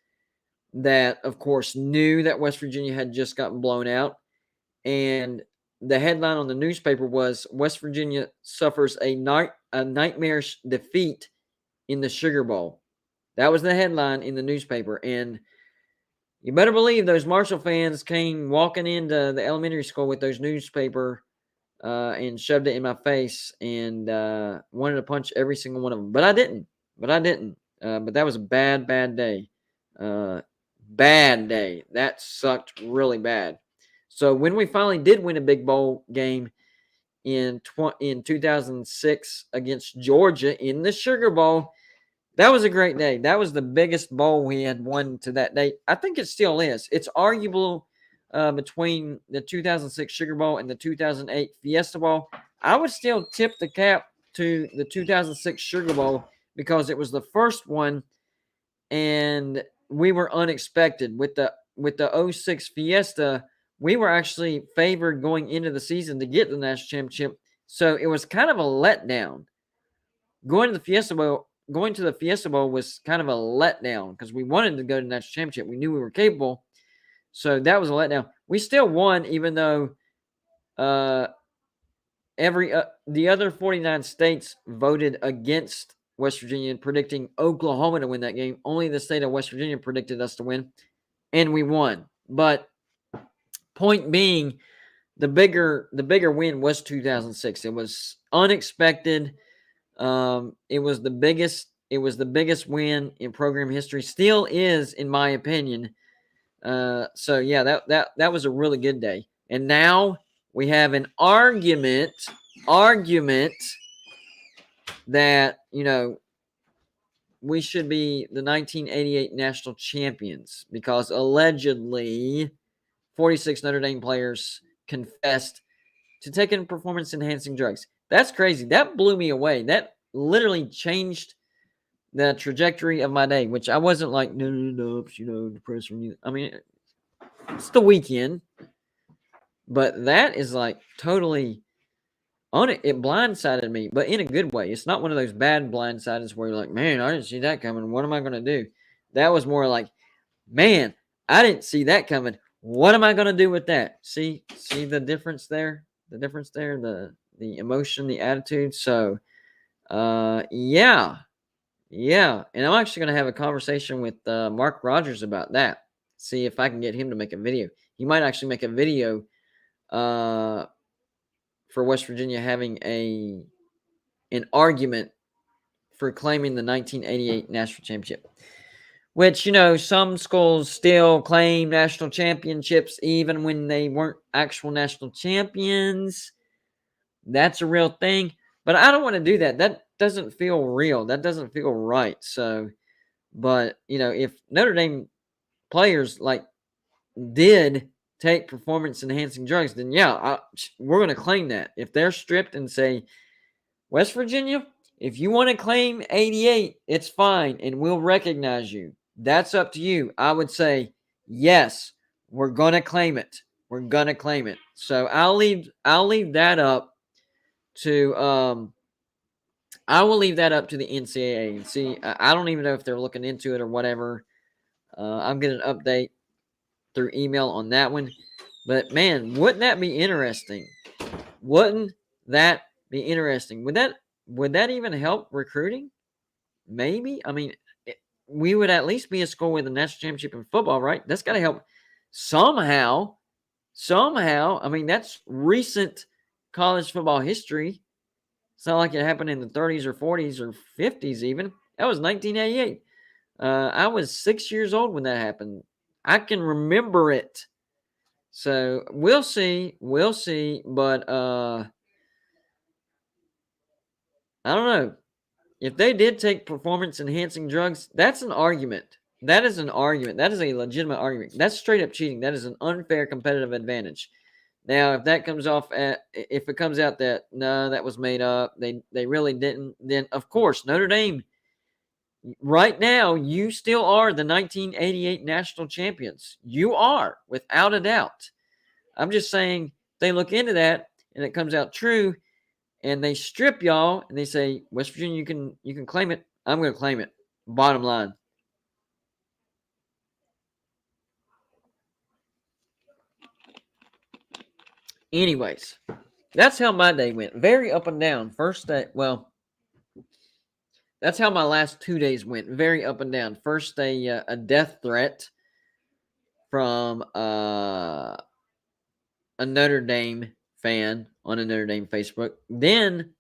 that, of course, knew that West Virginia had just gotten blown out. And the headline on the newspaper was, West Virginia suffers a nightmarish defeat in the Sugar Bowl. That was the headline in the newspaper. And you better believe those Marshall fans came walking into the elementary school with those newspaper and shoved it in my face and wanted to punch every single one of them. But I didn't. But that was a bad day. Bad day. That sucked really bad. So when we finally did win a big bowl game in 2006 against Georgia in the Sugar Bowl, that was a great day. That was the biggest bowl we had won to that date. I think it still is. It's arguable between the 2006 Sugar Bowl and the 2008 Fiesta Bowl. I would still tip the cap to the 2006 Sugar Bowl because it was the first one, and we were unexpected. With the 06 Fiesta, we were actually favored going into the season to get the national championship. So it was kind of a letdown. Going to the Fiesta Bowl was kind of a letdown because we wanted to go to the national championship. We knew we were capable. So that was a letdown. We still won, even though the other 49 states voted against West Virginia, predicting Oklahoma to win that game. Only the state of West Virginia predicted us to win, and we won. But point being, the bigger win was 2006. It was unexpected. It was the biggest win in program history. Still is, in my opinion. So yeah, that was a really good day. And now we have an argument that, we should be the 1988 national champions because allegedly 46 Notre Dame players confessed to taking performance-enhancing drugs. That's crazy. That blew me away. That literally changed the trajectory of my day, which I wasn't like, no, depressed from you. I mean, it's the weekend, but that is like totally on it. It blindsided me, but in a good way. It's not one of those bad blindsideds where you're like, man, I didn't see that coming. What am I going to do? That was more like, man, I didn't see that coming. What am I going to do with that? See the difference there? The emotion, the attitude. So, yeah. And I'm actually going to have a conversation with Mark Rogers about that. See if I can get him to make a video. He might actually make a video for West Virginia having an argument for claiming the 1988 national championship. Which, some schools still claim national championships even when they weren't actual national champions. That's a real thing. But I don't want to do that. That doesn't feel real. That doesn't feel right. So, but, if Notre Dame players, did take performance-enhancing drugs, then, yeah, we're going to claim that. If they're stripped and say, West Virginia, if you want to claim 88, it's fine, and we'll recognize you. That's up to you. I would say, yes, we're going to claim it. We're going to claim it. So I'll leave that up to I will leave that up to the NCAA and see. I don't even know if they're looking into it or whatever. I'm getting an update through email on that one. But man, wouldn't that be interesting? Wouldn't that be interesting? Would that even help recruiting? Maybe. I mean, we would at least be a school with a national championship in football, right? That's got to help somehow. Somehow. I mean, that's recent college football history. It's not like it happened in the 30s or 40s or 50s even. That was 1988. I was 6 years old when that happened. I can remember it. So we'll see. We'll see. But I don't know. If they did take performance enhancing drugs, that's an argument. That is an argument. That is a legitimate argument. That's straight up cheating. That is an unfair competitive advantage. Now, if it comes out that no, that was made up, they really didn't, then of course Notre Dame, right now, you still are the 1988 national champions. You are, without a doubt. I'm just saying, they look into that and it comes out true, and they strip y'all and they say, West Virginia, you can claim it. I'm going to claim it. Bottom line. Anyways, that's how my day went. Very up and down. First day, well, that's how my last 2 days went. Very up and down. First day, a death threat from a Notre Dame fan on a Notre Dame Facebook. Then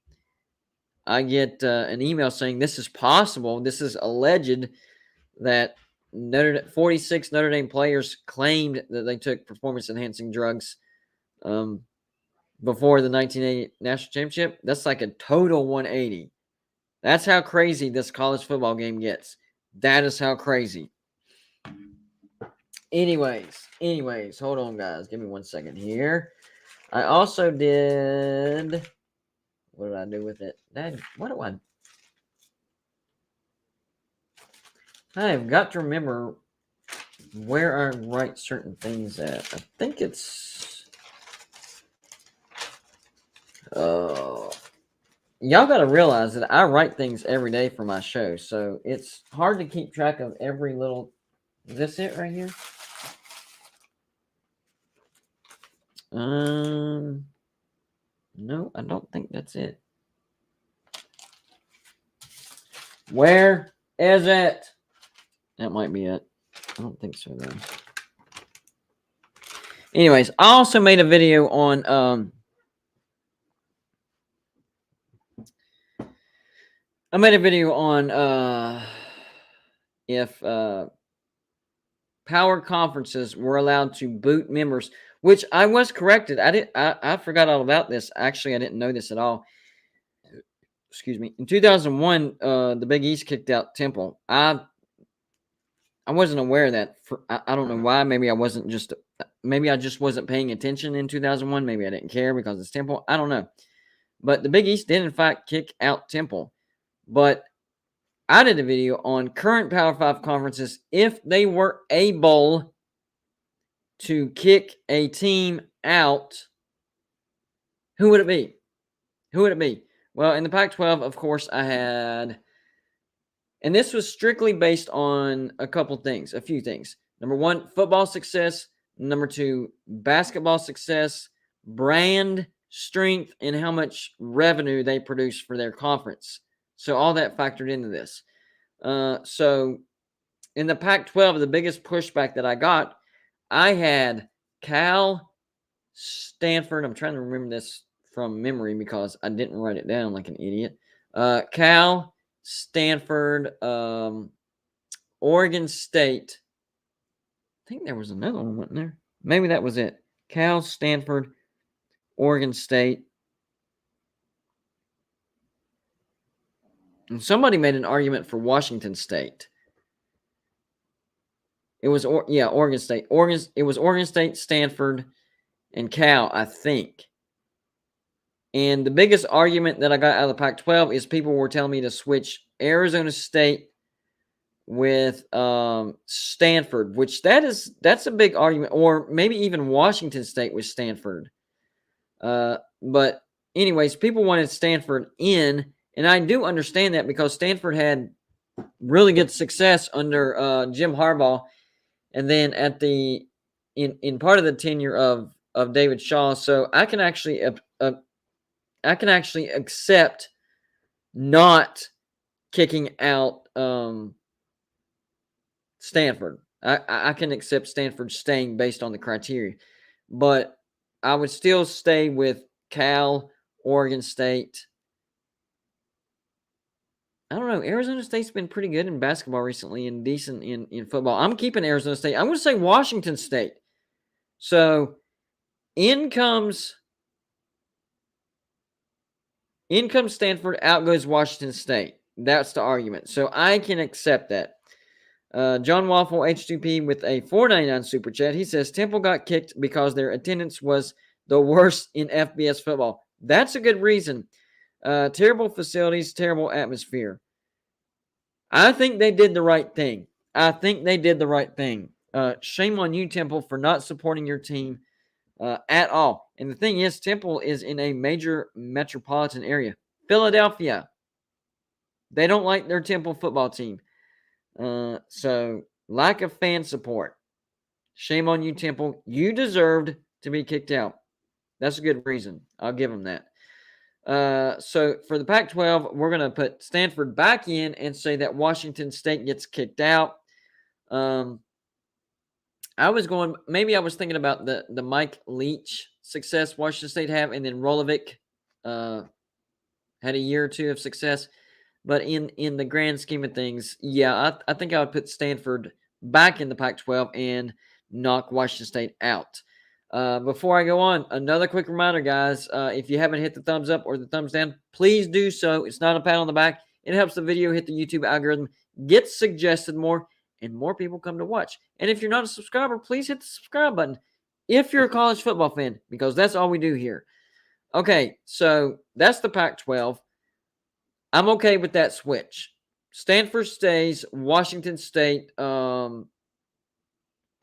I get an email saying this is possible. This is alleged that 46 Notre Dame players claimed that they took performance-enhancing drugs before the 1980 national championship. That's like a total 180. That's how crazy this college football game gets. That is how crazy. Anyways, hold on, guys. Give me 1 second here. I also did. What did I do with it? What do I have got to remember where I write certain things at. I think it's. Y'all got to realize that I write things every day for my show, so it's hard to keep track of every little. Is this it right here? No, I don't think that's it. Where is it? That might be it. I don't think so, though. Anyways, I also made a video on if power conferences were allowed to boot members, which I was corrected. I forgot all about this. Actually, I didn't know this at all. Excuse me. In 2001, the Big East kicked out Temple. I wasn't aware of that. I don't know why. Maybe I just wasn't paying attention in 2001. Maybe I didn't care because it's Temple. I don't know. But the Big East did, in fact, kick out Temple. But I did a video on current Power 5 conferences if they were able to kick a team out. Who would it be? Who would it be? Well, in the Pac-12, of course, I had, and this was strictly based on a few things. Number one, football success. Number two, basketball success, brand strength, and how much revenue they produce for their conference. So all that factored into this. So in the Pac-12, the biggest pushback that I got, I had Cal, Stanford. I'm trying to remember this from memory because I didn't write it down like an idiot. Cal, Stanford, Oregon State. I think there was another one, wasn't there? Maybe that was it. Cal, Stanford, Oregon State. And somebody made an argument for Washington State. It was, Oregon State. It was Oregon State, Stanford, and Cal, I think. And the biggest argument that I got out of the Pac-12 is people were telling me to switch Arizona State with Stanford, which that's a big argument, or maybe even Washington State with Stanford. But anyways, people wanted Stanford in, and I do understand that because Stanford had really good success under Jim Harbaugh, and then at the in part of the tenure of David Shaw. So I can actually accept not kicking out Stanford. I can accept Stanford staying based on the criteria, but I would still stay with Cal, Oregon State. I don't know. Arizona State's been pretty good in basketball recently and decent in football. I'm keeping Arizona State. I'm going to say Washington State. So in comes Stanford, out goes Washington State. That's the argument. So I can accept that. John Waffle H2P with a $4.99 super chat. He says Temple got kicked because their attendance was the worst in FBS football. That's a good reason. Terrible facilities, terrible atmosphere. I think they did the right thing. Shame on you, Temple, for not supporting your team at all. And the thing is, Temple is in a major metropolitan area. Philadelphia. They don't like their Temple football team. So lack of fan support. Shame on you, Temple. You deserved to be kicked out. That's a good reason. I'll give them that. So for the Pac-12, we're going to put Stanford back in and say that Washington State gets kicked out. I was thinking about the Mike Leach success Washington State have, and then Rolovic had a year or two of success. But in the grand scheme of things, yeah, I think I would put Stanford back in the Pac-12 and knock Washington State out. Before I go on, another quick reminder, guys. If you haven't hit the thumbs up or the thumbs down, please do so. It's not a pat on the back. It helps the video hit the YouTube algorithm, get suggested more, and more people come to watch. And if you're not a subscriber, please hit the subscribe button if you're a college football fan, because that's all we do here. Okay, so that's the Pac-12. I'm okay with that switch. Stanford stays, Washington State out.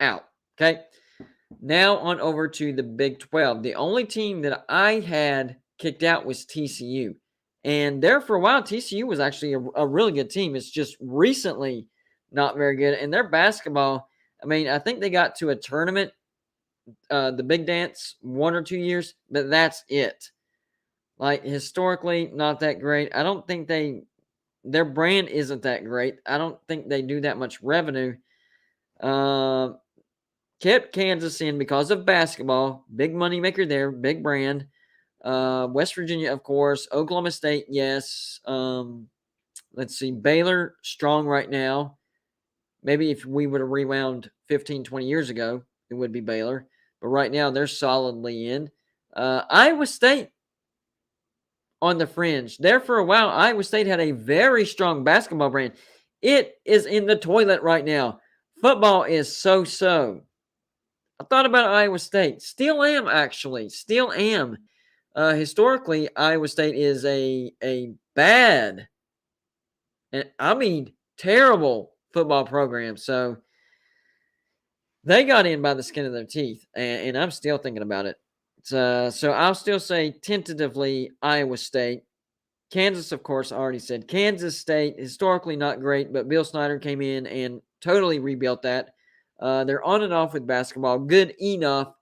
Okay. Now on over to the Big 12. The only team that I had kicked out was TCU. And there for a while, TCU was actually a really good team. It's just recently not very good. And their basketball, I mean, I think they got to a tournament, the Big Dance, 1 or 2 years, but that's it. Like, historically, not that great. I don't think their brand isn't that great. I don't think they do that much revenue. Kept Kansas in because of basketball. Big money maker there, big brand. West Virginia, of course. Oklahoma State, yes. Let's see. Baylor, strong right now. Maybe if we would have rewound 15, 20 years ago, it would be Baylor. But right now, they're solidly in. Iowa State, on the fringe. There for a while, Iowa State had a very strong basketball brand. It is in the toilet right now. Football is so-so. I thought about Iowa State. Still am, actually. Still am. Historically, Iowa State is a bad, and I mean terrible football program. So they got in by the skin of their teeth, and I'm still thinking about it. So I'll still say tentatively Iowa State. Kansas, of course, I already said. Kansas State, historically not great, but Bill Snyder came in and totally rebuilt that. They're on and off with basketball. Good enough,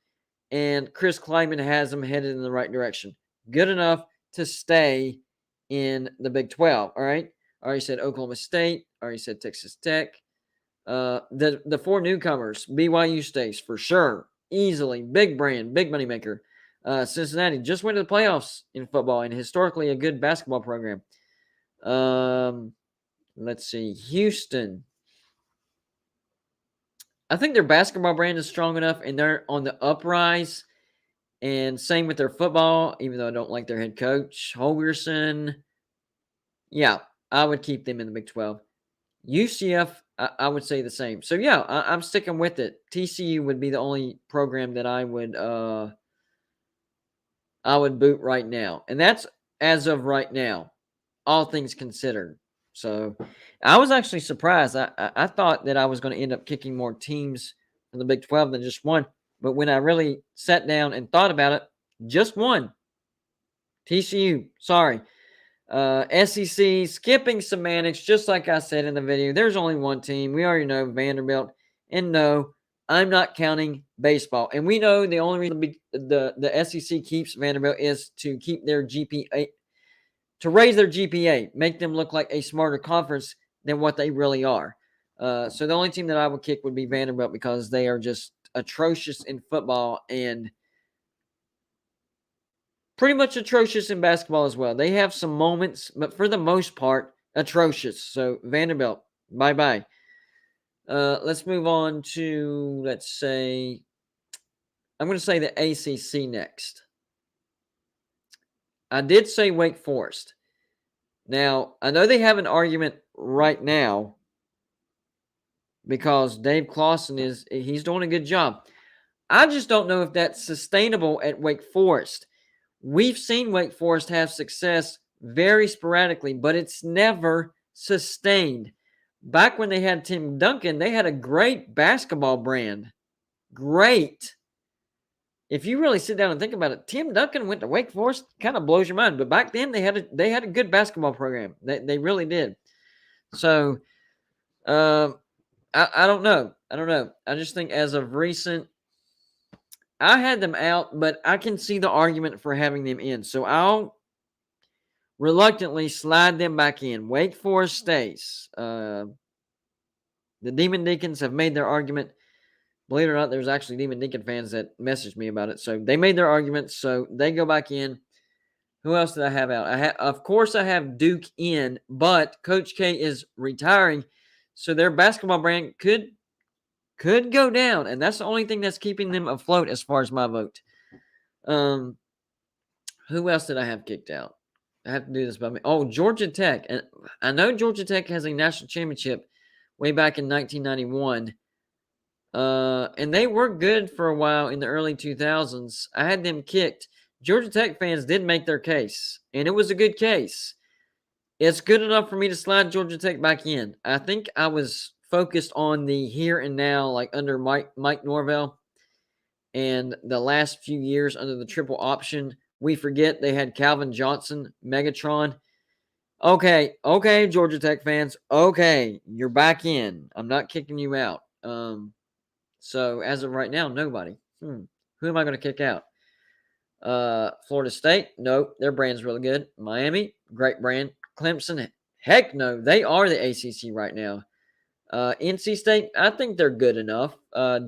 and Chris Kleiman has them headed in the right direction. Good enough to stay in the Big 12, all right? I already said Oklahoma State. I already said Texas Tech. The 4 newcomers, BYU stays for sure. Easily. Big brand, big money maker. Cincinnati just went to the playoffs in football and historically a good basketball program. Let's see. Houston. I think their basketball brand is strong enough and they're on the uprise. And same with their football, even though I don't like their head coach, Holgerson. Yeah, I would keep them in the Big 12. UCF, I would say the same. So, yeah, I'm sticking with it. TCU would be the only program that I would I would boot right now. And that's as of right now, all things considered. So I was actually surprised. I thought that I was going to end up kicking more teams in the Big 12 than just one. But when I really sat down and thought about it, just one. TCU, sorry. SEC, skipping semantics, just like I said in the video. There's only one team. We already know Vanderbilt. And no, I'm not counting baseball. And we know the only reason the SEC keeps Vanderbilt is to keep their GPA, to raise their GPA, make them look like a smarter conference than what they really are. So the only team that I would kick would be Vanderbilt because they are just atrocious in football and pretty much atrocious in basketball as well. They have some moments, but for the most part, atrocious. So Vanderbilt, bye-bye. Let's move on to, let's say, I'm going to say the ACC next. I did say Wake Forest. Now, I know they have an argument right now because Dave Clawson he's doing a good job. I just don't know if that's sustainable at Wake Forest. We've seen Wake Forest have success very sporadically, but it's never sustained. Back when they had Tim Duncan, they had a great basketball brand. Great. If you really sit down and think about it, Tim Duncan went to Wake Forest, kind of blows your mind. But back then, they had a good basketball program. They really did. So, I don't know. I don't know. I just think as of recent, I had them out, but I can see the argument for having them in. So I'll reluctantly slide them back in. Wake Forest stays. The Demon Deacons have made their argument. Believe it or not, there's actually Demon Deacon fans that messaged me about it. So they made their argument, so they go back in. Who else did I have out? Of course, I have Duke in, but Coach K is retiring, so their basketball brand could go down, and that's the only thing that's keeping them afloat as far as my vote. Who else did I have kicked out? I have to do this by me. Oh, Georgia Tech. And I know Georgia Tech has a national championship way back in 1991. And they were good for a while in the early 2000s. I had them kicked. Georgia Tech fans did make their case, and it was a good case. It's good enough for me to slide Georgia Tech back in. I think I was focused on the here and now, like under Mike Norvell, and the last few years under the triple option. We forget they had Calvin Johnson, Megatron. Okay, Georgia Tech fans. Okay, you're back in. I'm not kicking you out. So as of right now, nobody. Who am I going to kick out? Florida State? Nope, their brand's really good. Miami? Great brand. Clemson? Heck no, they are the ACC right now. NC State? I think they're good enough.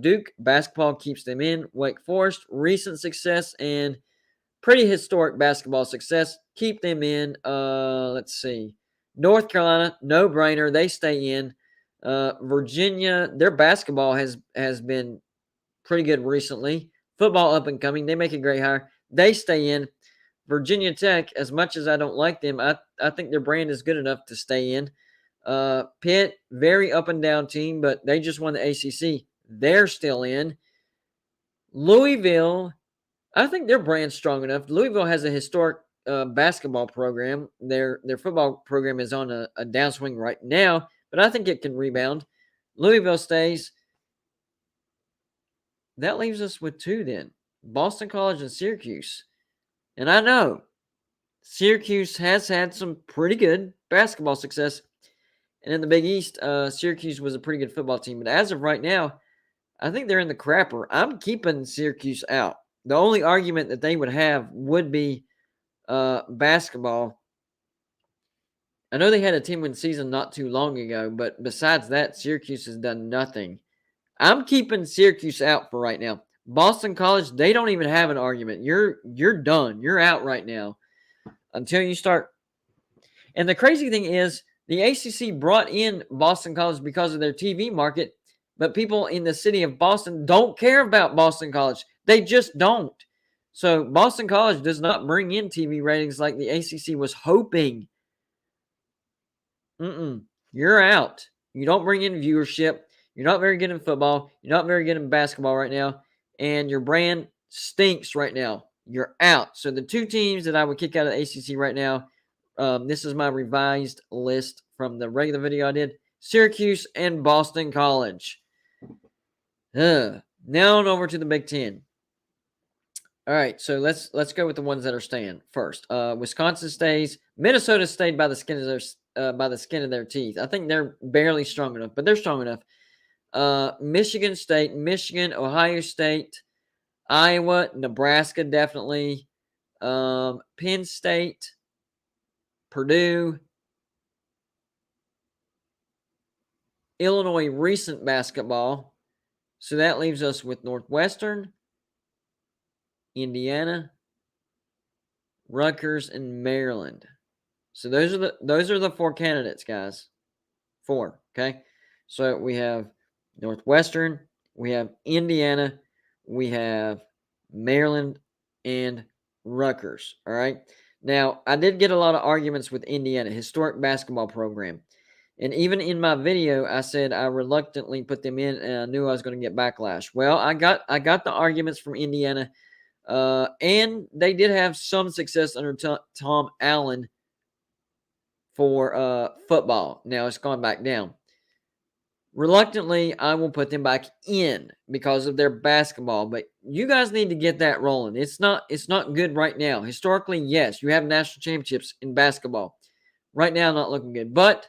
Duke? Basketball keeps them in. Wake Forest? Recent success and pretty historic basketball success. Keep them in. Let's see. North Carolina? No-brainer. They stay in. Virginia, their basketball has been pretty good recently. Football up and coming. They make a great hire. They stay in. Virginia Tech, as much as I don't like them, I think their brand is good enough to stay in. Pitt, very up and down team, but they just won the ACC. They're still in. Louisville, I think their brand's strong enough. Louisville has a historic basketball program. Their football program is on a downswing right now, but I think it can rebound. Louisville stays. That leaves us with two then. Boston College and Syracuse. And I know Syracuse has had some pretty good basketball success. And in the Big East, Syracuse was a pretty good football team. But as of right now, I think they're in the crapper. I'm keeping Syracuse out. The only argument that they would have would be basketball. I know they had a 10-win season not too long ago, but besides that, Syracuse has done nothing. I'm keeping Syracuse out for right now. Boston College, they don't even have an argument. You're done. You're out right now until you start. And the crazy thing is, the ACC brought in Boston College because of their TV market, but people in the city of Boston don't care about Boston College. They just don't. So Boston College does not bring in TV ratings like the ACC was hoping. You're out. You don't bring in viewership. You're not very good in football. You're not very good in basketball right now. And your brand stinks right now. you're out. So the two teams that I would kick out of the ACC right now, this is my revised list from the regular video I did. Syracuse and Boston College. Now on over to the Big Ten. All right, so let's go with the ones that are staying first. Wisconsin stays. Minnesota stayed by the skin of their teeth. I think they're barely strong enough, but they're strong enough. Michigan State, Michigan, Ohio State, Iowa, Nebraska definitely. Penn State, Purdue, Illinois recent basketball. So that leaves us with Northwestern, Indiana, Rutgers, and Maryland. So those are the four candidates, guys. 4, okay? So we have Northwestern, we have Indiana, we have Maryland, and Rutgers, all right? Now, I did get a lot of arguments with Indiana, historic basketball program. And even in my video, I said I reluctantly put them in, and I knew I was going to get backlash. Well, I got the arguments from Indiana, and they did have some success under Tom Allen for football. Now it's gone back down. Reluctantly, I will put them back in because of their basketball. But you guys need to get that rolling. It's not good right now. Historically, yes, you have national championships in basketball. Right now, not looking good. But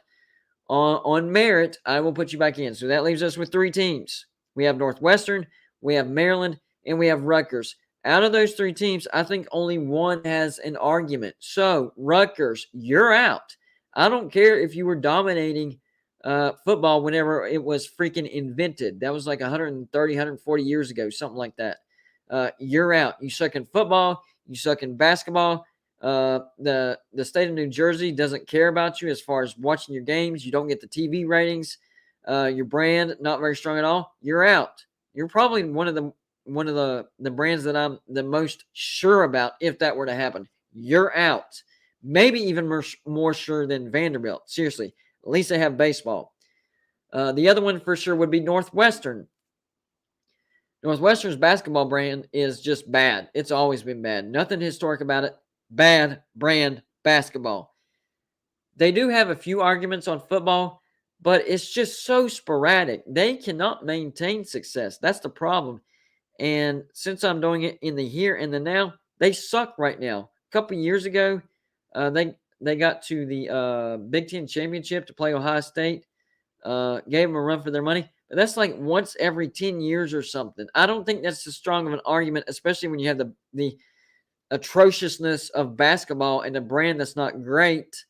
on merit, I will put you back in. So that leaves us with 3 teams. We have Northwestern, we have Maryland, and we have Rutgers. Out of those 3 teams, I think only one has an argument. So, Rutgers, you're out. I don't care if you were dominating football whenever it was freaking invented. That was like 130, 140 years ago, something like that. You're out. You suck in football. You suck in basketball. The state of New Jersey doesn't care about you as far as watching your games. You don't get the TV ratings. Your brand not very strong at all. You're out. You're probably one of the brands that I'm the most sure about if that were to happen. You're out. Maybe even more sure than Vanderbilt. Seriously, at least they have baseball. The other one for sure would be Northwestern. Northwestern's basketball brand is just bad. It's always been bad. Nothing historic about it. Bad brand basketball. They do have a few arguments on football, but it's just so sporadic. They cannot maintain success. That's the problem. And since I'm doing it in the here and the now, they suck right now. A couple years ago, they got to the Big Ten championship to play Ohio State. Gave them a run for their money. But that's like once every 10 years or something. I don't think that's as strong of an argument, especially when you have the atrociousness of basketball and a brand that's not great.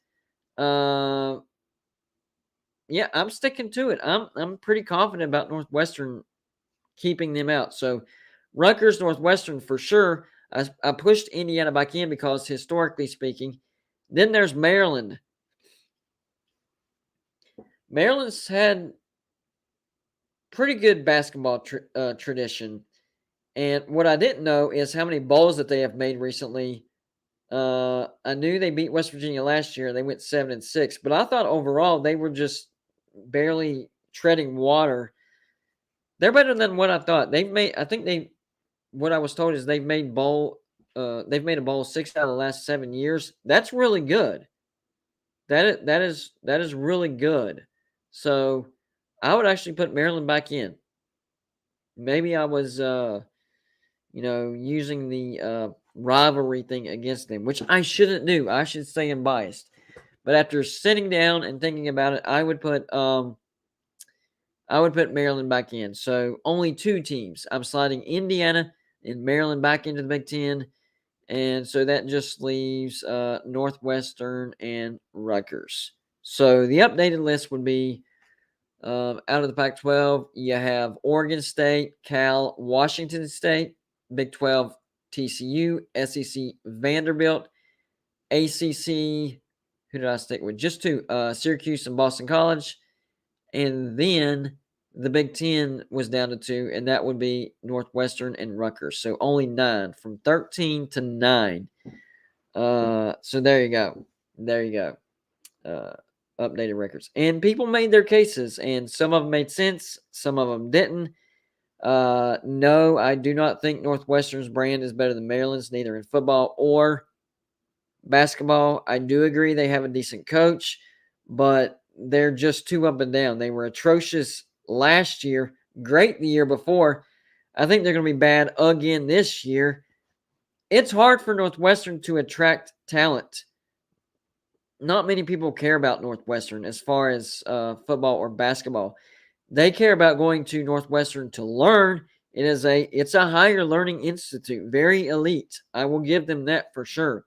Yeah, I'm sticking to it. I'm pretty confident about Northwestern keeping them out. So Rutgers, Northwestern for sure. I pushed Indiana back in because historically speaking. Then there's Maryland. Maryland's had pretty good basketball tradition. And what I didn't know is how many bowls that they have made recently. I knew they beat West Virginia last year. They went 7-6, but I thought overall they were just barely treading water. They're better than what I thought. What I was told is they've made a bowl 6 out of the last 7 years. That's really good. That is really good. So I would actually put Maryland back in. Maybe I was using the rivalry thing against them, which I shouldn't do. I should say I'm biased. But after sitting down and thinking about it, I would put Maryland back in. So only 2 teams. I'm sliding Indiana and Maryland back into the Big Ten. And so that just leaves Northwestern and Rutgers. So the updated list would be out of the Pac-12, you have Oregon State, Cal, Washington State, Big 12, TCU, SEC, Vanderbilt, ACC, who did I stick with? Just 2, Syracuse and Boston College. And then the Big Ten was down to 2, and that would be Northwestern and Rutgers. So only 9, from 13 to 9. So there you go. There you go. Updated records. And people made their cases, and some of them made sense, some of them didn't. No, I do not think Northwestern's brand is better than Maryland's, neither in football or basketball. I do agree they have a decent coach, but they're just too up and down. They were atrocious last year, great the year before. I think they're going to be bad again this year. It's hard for Northwestern to attract talent. Not many people care about Northwestern as far as football or basketball. They care about going to Northwestern to learn. It's a higher learning institute, very elite. I will give them that for sure.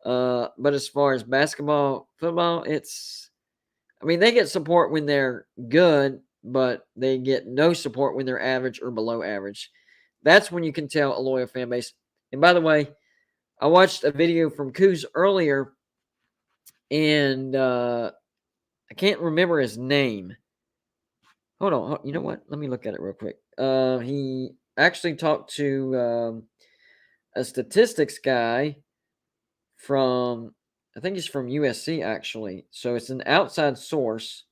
But as far as basketball, football, they get support when they're good, but they get no support when they're average or below average. That's when you can tell a loyal fan base. And by the way, I watched a video from Coos earlier, and I can't remember his name. Hold on. You know what? Let me look at it real quick. He actually talked to a statistics guy from, I think he's from USC, actually. So it's an outside source.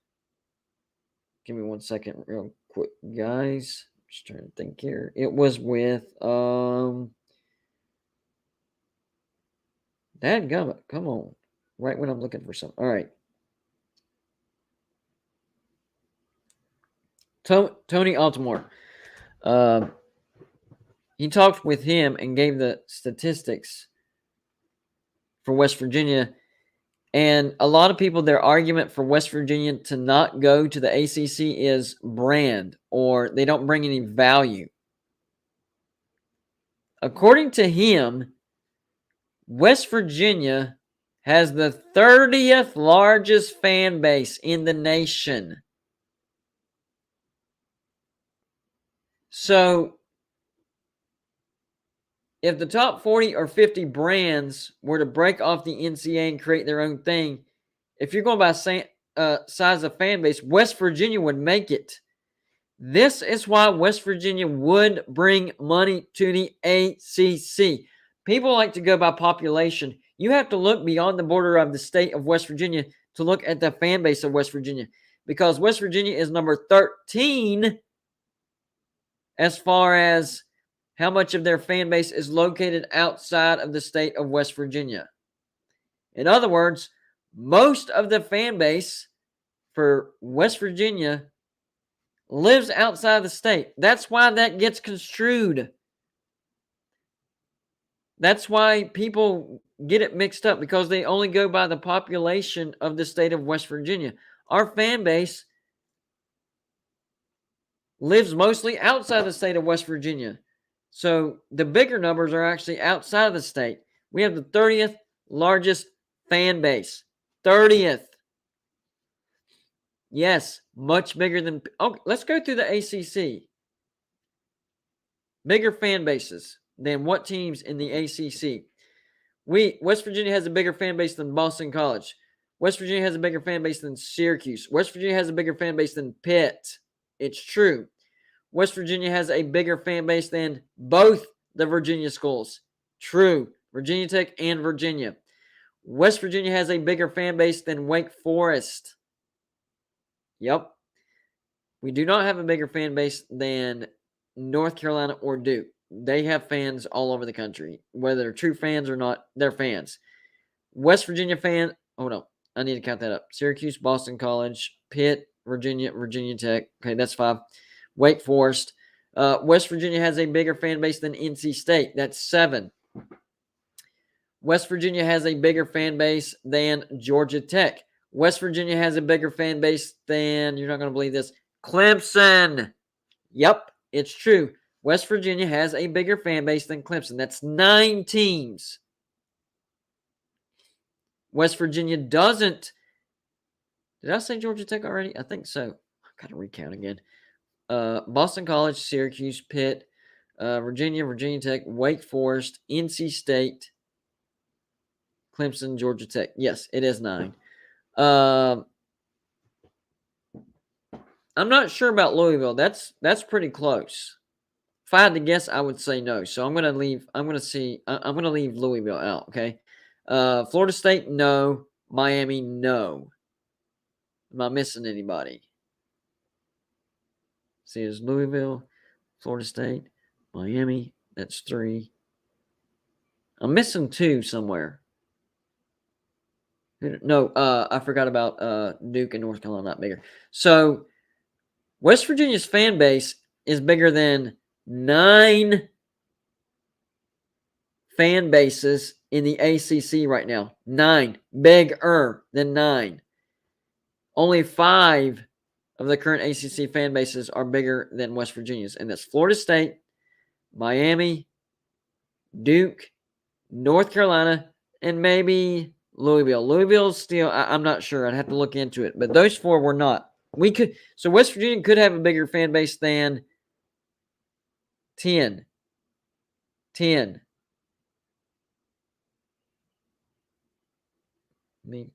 Give me 1 second real quick, guys. Just trying to think here. It was with, dadgummit, come on. Right when I'm looking for something. All right. Tony Altimore. He talked with him and gave the statistics for West Virginia. And a lot of people, their argument for West Virginia to not go to the ACC is brand, or they don't bring any value. According to him, West Virginia has the 30th largest fan base in the nation. So, if the top 40 or 50 brands were to break off the NCAA and create their own thing, if you're going by size of fan base, West Virginia would make it. This is why West Virginia would bring money to the ACC. People like to go by population. You have to look beyond the border of the state of West Virginia to look at the fan base of West Virginia, because West Virginia is number 13 as far as how much of their fan base is located outside of the state of West Virginia. In other words, most of the fan base for West Virginia lives outside the state. That's why that gets construed. That's why people get it mixed up, because they only go by the population of the state of West Virginia. Our fan base lives mostly outside the state of West Virginia. So the bigger numbers are actually outside of the state. We have the 30th largest fan base. 30th. Yes, much bigger than... Oh, let's go through the ACC. Bigger fan bases than what teams in the ACC? West Virginia has a bigger fan base than Boston College. West Virginia has a bigger fan base than Syracuse. West Virginia has a bigger fan base than Pitt. It's true. West Virginia has a bigger fan base than both the Virginia schools. True. Virginia Tech and Virginia. West Virginia has a bigger fan base than Wake Forest. Yep. We do not have a bigger fan base than North Carolina or Duke. They have fans all over the country. Whether they're true fans or not, they're fans. West Virginia fan, hold on. I need to count that up. Syracuse, Boston College, Pitt, Virginia, Virginia Tech. Okay, that's 5. Wake Forest. West Virginia has a bigger fan base than NC State. That's 7. West Virginia has a bigger fan base than Georgia Tech. West Virginia has a bigger fan base than, you're not going to believe this, Clemson. Yep, it's true. West Virginia has a bigger fan base than Clemson. That's 9 teams. West Virginia doesn't. Did I say Georgia Tech already? I think so. I've got to recount again. Boston College, Syracuse, Pitt, Virginia, Virginia Tech, Wake Forest, NC State, Clemson, Georgia Tech. Yes, it is 9. I'm not sure about Louisville. That's pretty close. If I had to guess, I would say no. So I'm gonna leave Louisville out. Okay. Florida State, no. Miami, no. Am I missing anybody? See, it's Louisville, Florida State, Miami. That's 3. I'm missing 2 somewhere. No, I forgot about Duke and North Carolina, not bigger. So West Virginia's fan base is bigger than 9 fan bases in the ACC right now. 9. Bigger than 9. Only 5 of the current ACC fan bases are bigger than West Virginia's, and that's Florida State, Miami, Duke, North Carolina, and maybe Louisville. Louisville's still, I'm not sure. I'd have to look into it, but those 4 were not. So West Virginia could have a bigger fan base than 10. I mean,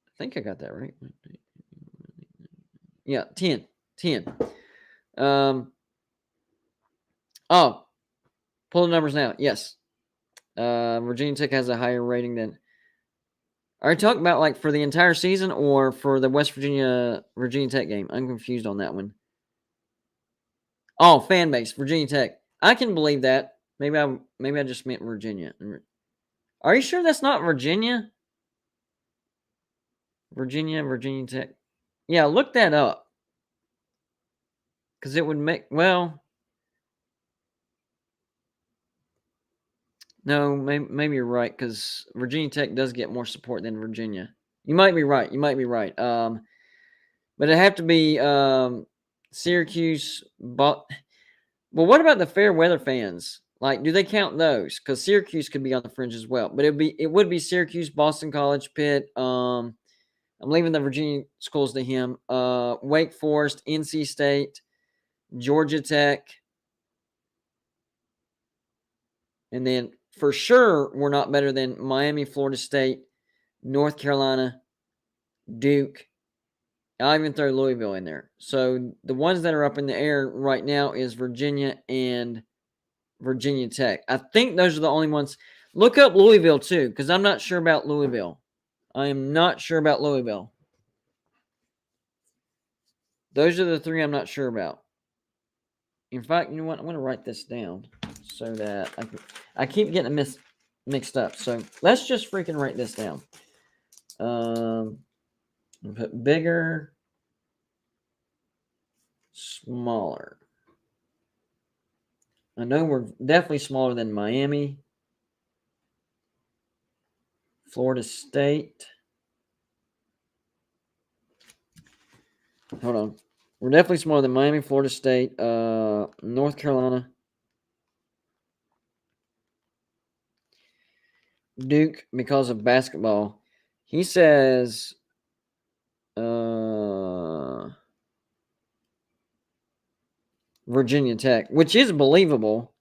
I think I got that right. Yeah, 10. Oh, pull the numbers now. Yes. Virginia Tech has a higher rating than. Are you talking about like for the entire season or for the West Virginia Tech game? I'm confused on that one. Oh, fan base, Virginia Tech. I can believe that. Maybe I just meant Virginia. Are you sure that's not Virginia? Virginia Tech. Yeah, look that up. Because it would make, well, no, maybe you're right, because Virginia Tech does get more support than Virginia. You might be right. But it'd have to be Syracuse. Well, what about the fair weather fans? Like, do they count those? Because Syracuse could be on the fringe as well. But it would be Syracuse, Boston College, Pitt. I'm leaving the Virginia schools to him. Wake Forest, NC State, Georgia Tech. And then for sure, we're not better than Miami, Florida State, North Carolina, Duke. I'll even throw Louisville in there. So the ones that are up in the air right now is Virginia and Virginia Tech. I think those are the only ones. Look up Louisville too, because I'm not sure about Louisville. I am not sure about Louisville. Those are the 3 I'm not sure about. In fact, you know what? I'm going to write this down so that I keep getting mixed up. So let's just freaking write this down. Put bigger, smaller. I know we're definitely smaller than Miami, Florida State. Hold on. We're definitely smaller than Miami, Florida State, North Carolina, Duke because of basketball. He says Virginia Tech, which is believable.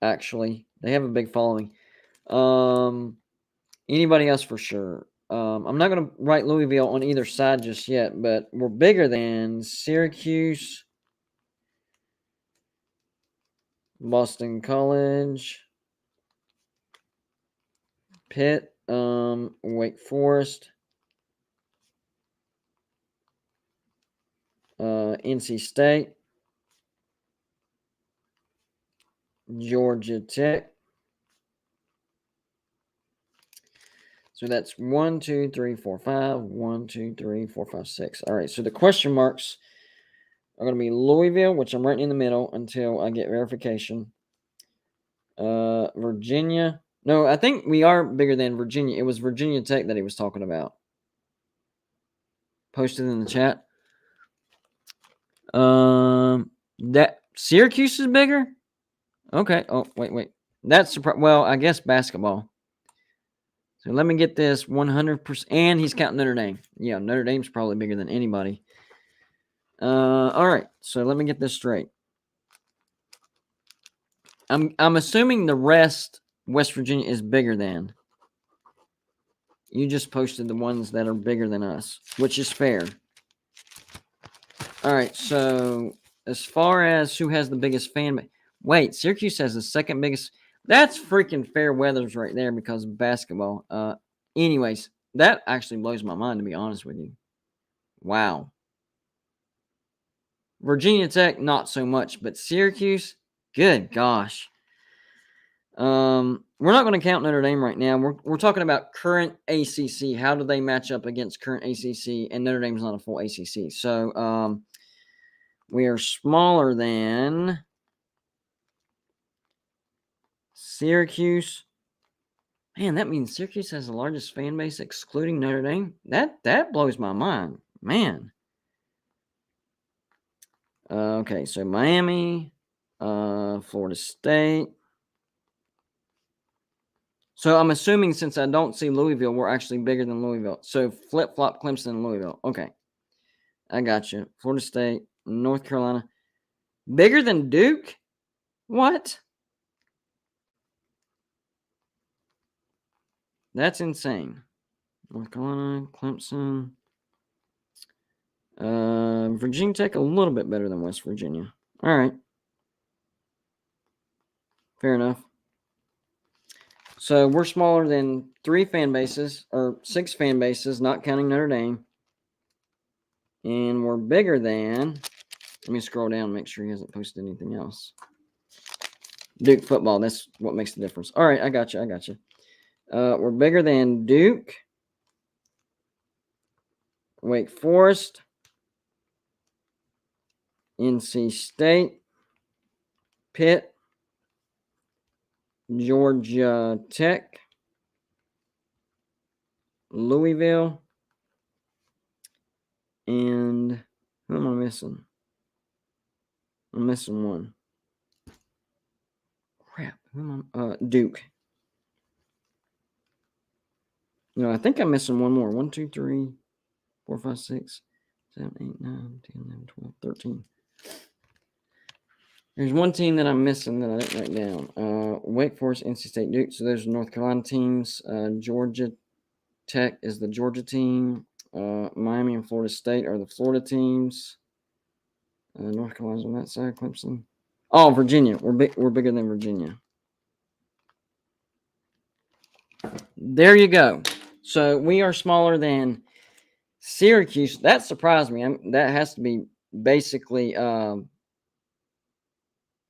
Actually, they have a big following. Anybody else for sure? I'm not going to write Louisville on either side just yet, but we're bigger than Syracuse, Boston College, Pitt, Wake Forest, NC State, Georgia Tech. So that's 1, 2, 3, 4, 5. 1, 2, 3, 4, 5, 6. All right. So the question marks are going to be Louisville, which I'm right in the middle until I get verification. Virginia. No, I think we are bigger than Virginia. It was Virginia Tech that he was talking about. Posted in the chat. That Syracuse is bigger. Okay. Oh, wait. That's well, I guess basketball. So let me get this 100%. And he's counting Notre Dame. Yeah, Notre Dame's probably bigger than anybody. All right. So let me get this straight. I'm assuming the rest West Virginia is bigger than. You just posted the ones that are bigger than us, which is fair. All right. So as far as who has the biggest fan base, wait, Syracuse has the second biggest. That's freaking fair weathers right there because of basketball. Anyways, that actually blows my mind, to be honest with you. Wow. Virginia Tech, not so much, but Syracuse, good gosh. We're not going to count Notre Dame right now. We're talking about current ACC. How do they match up against current ACC? And Notre Dame's not a full ACC. So we are smaller than Syracuse. Man, that means Syracuse has the largest fan base excluding Notre Dame. That blows my mind. Man. Okay, so Miami, Florida State. So I'm assuming since I don't see Louisville, we're actually bigger than Louisville. So flip-flop Clemson and Louisville. Okay. I got you. Florida State, North Carolina. Bigger than Duke? What? That's insane. North Carolina, Clemson. Virginia Tech a little bit better than West Virginia. All right. Fair enough. So we're smaller than 3 fan bases, or 6 fan bases, not counting Notre Dame. And we're bigger than, let me scroll down and make sure he hasn't posted anything else. Duke football, that's what makes the difference. All right, I got you. We're bigger than Duke, Wake Forest, NC State, Pitt, Georgia Tech, Louisville, and who am I missing? I'm missing one. Crap. Who am I? Duke. No, I think I'm missing one more. 1, 2, 3, 4, 5, 6, 7, 8, 9, 10, 11, 12, 13. There's one team that I'm missing that I didn't write down. Wake Forest, NC State, Duke. So those are North Carolina teams. Georgia Tech is the Georgia team. Miami and Florida State are the Florida teams. North Carolina's on that side. Clemson. Oh, Virginia. We're bigger than Virginia. There you go. So we are smaller than Syracuse. That surprised me. That has to be basically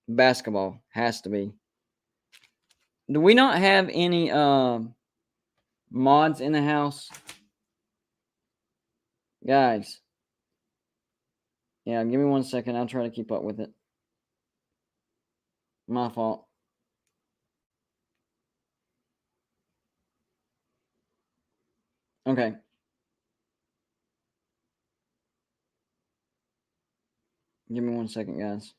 basketball. Has to be. Do we not have any mods in the house? Guys. Yeah, give me 1 second. I'll try to keep up with it. My fault. Okay. Give me 1 second, guys.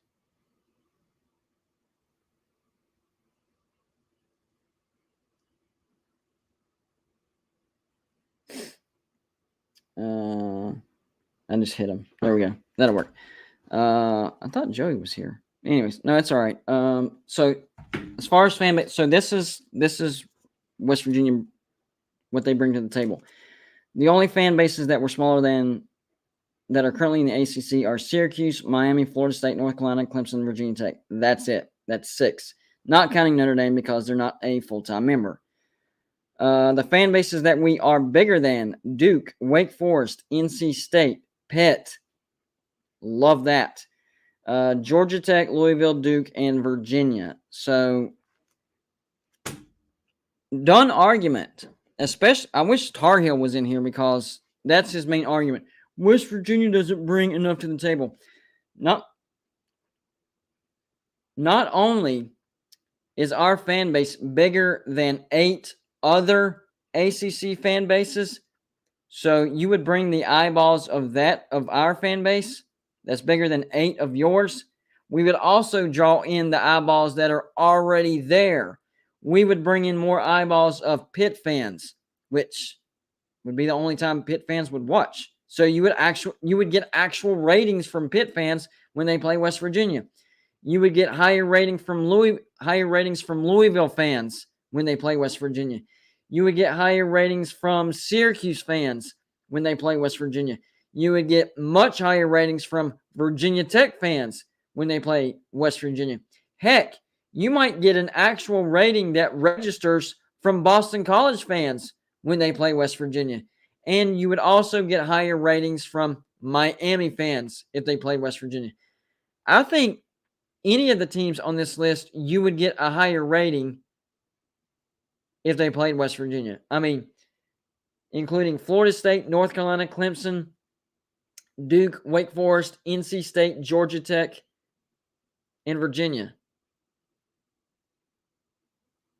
I just hit him. There we go. That'll work. I thought Joey was here. Anyways, no, it's all right. So as far as fan base, so this is West Virginia, what they bring to the table. The only fan bases that were smaller than that are currently in the ACC are Syracuse, Miami, Florida State, North Carolina, Clemson, Virginia Tech. That's it. That's 6. Not counting Notre Dame because they're not a full-time member. The fan bases that we are bigger than: Duke, Wake Forest, NC State, Pitt. Love that. Georgia Tech, Louisville, Duke, and Virginia. So, done argument. Especially, I wish Tar Heel was in here because that's his main argument. West Virginia doesn't bring enough to the table. Not only is our fan base bigger than 8 other ACC fan bases, so you would bring the eyeballs of our fan base that's bigger than 8 of yours. We would also draw in the eyeballs that are already there. We would bring in more eyeballs of Pitt fans, which would be the only time Pitt fans would watch. So you would get actual ratings from Pitt fans when they play West Virginia. You would get higher ratings from Louisville fans when they play West Virginia. You would get higher ratings from Syracuse fans when they play West Virginia. You would get much higher ratings from Virginia Tech fans when they play West Virginia. Heck, you might get an actual rating that registers from Boston College fans when they play West Virginia. And you would also get higher ratings from Miami fans if they play West Virginia. I think any of the teams on this list, you would get a higher rating if they played West Virginia. I mean, including Florida State, North Carolina, Clemson, Duke, Wake Forest, NC State, Georgia Tech, and Virginia.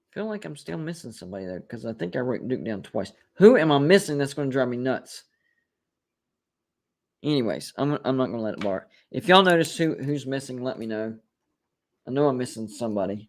I feel like I'm still missing somebody there because I think I wrote Duke down twice. Who am I missing that's going to drive me nuts? Anyways, I'm not going to let it bar. If y'all notice who's missing, let me know. I know I'm missing somebody.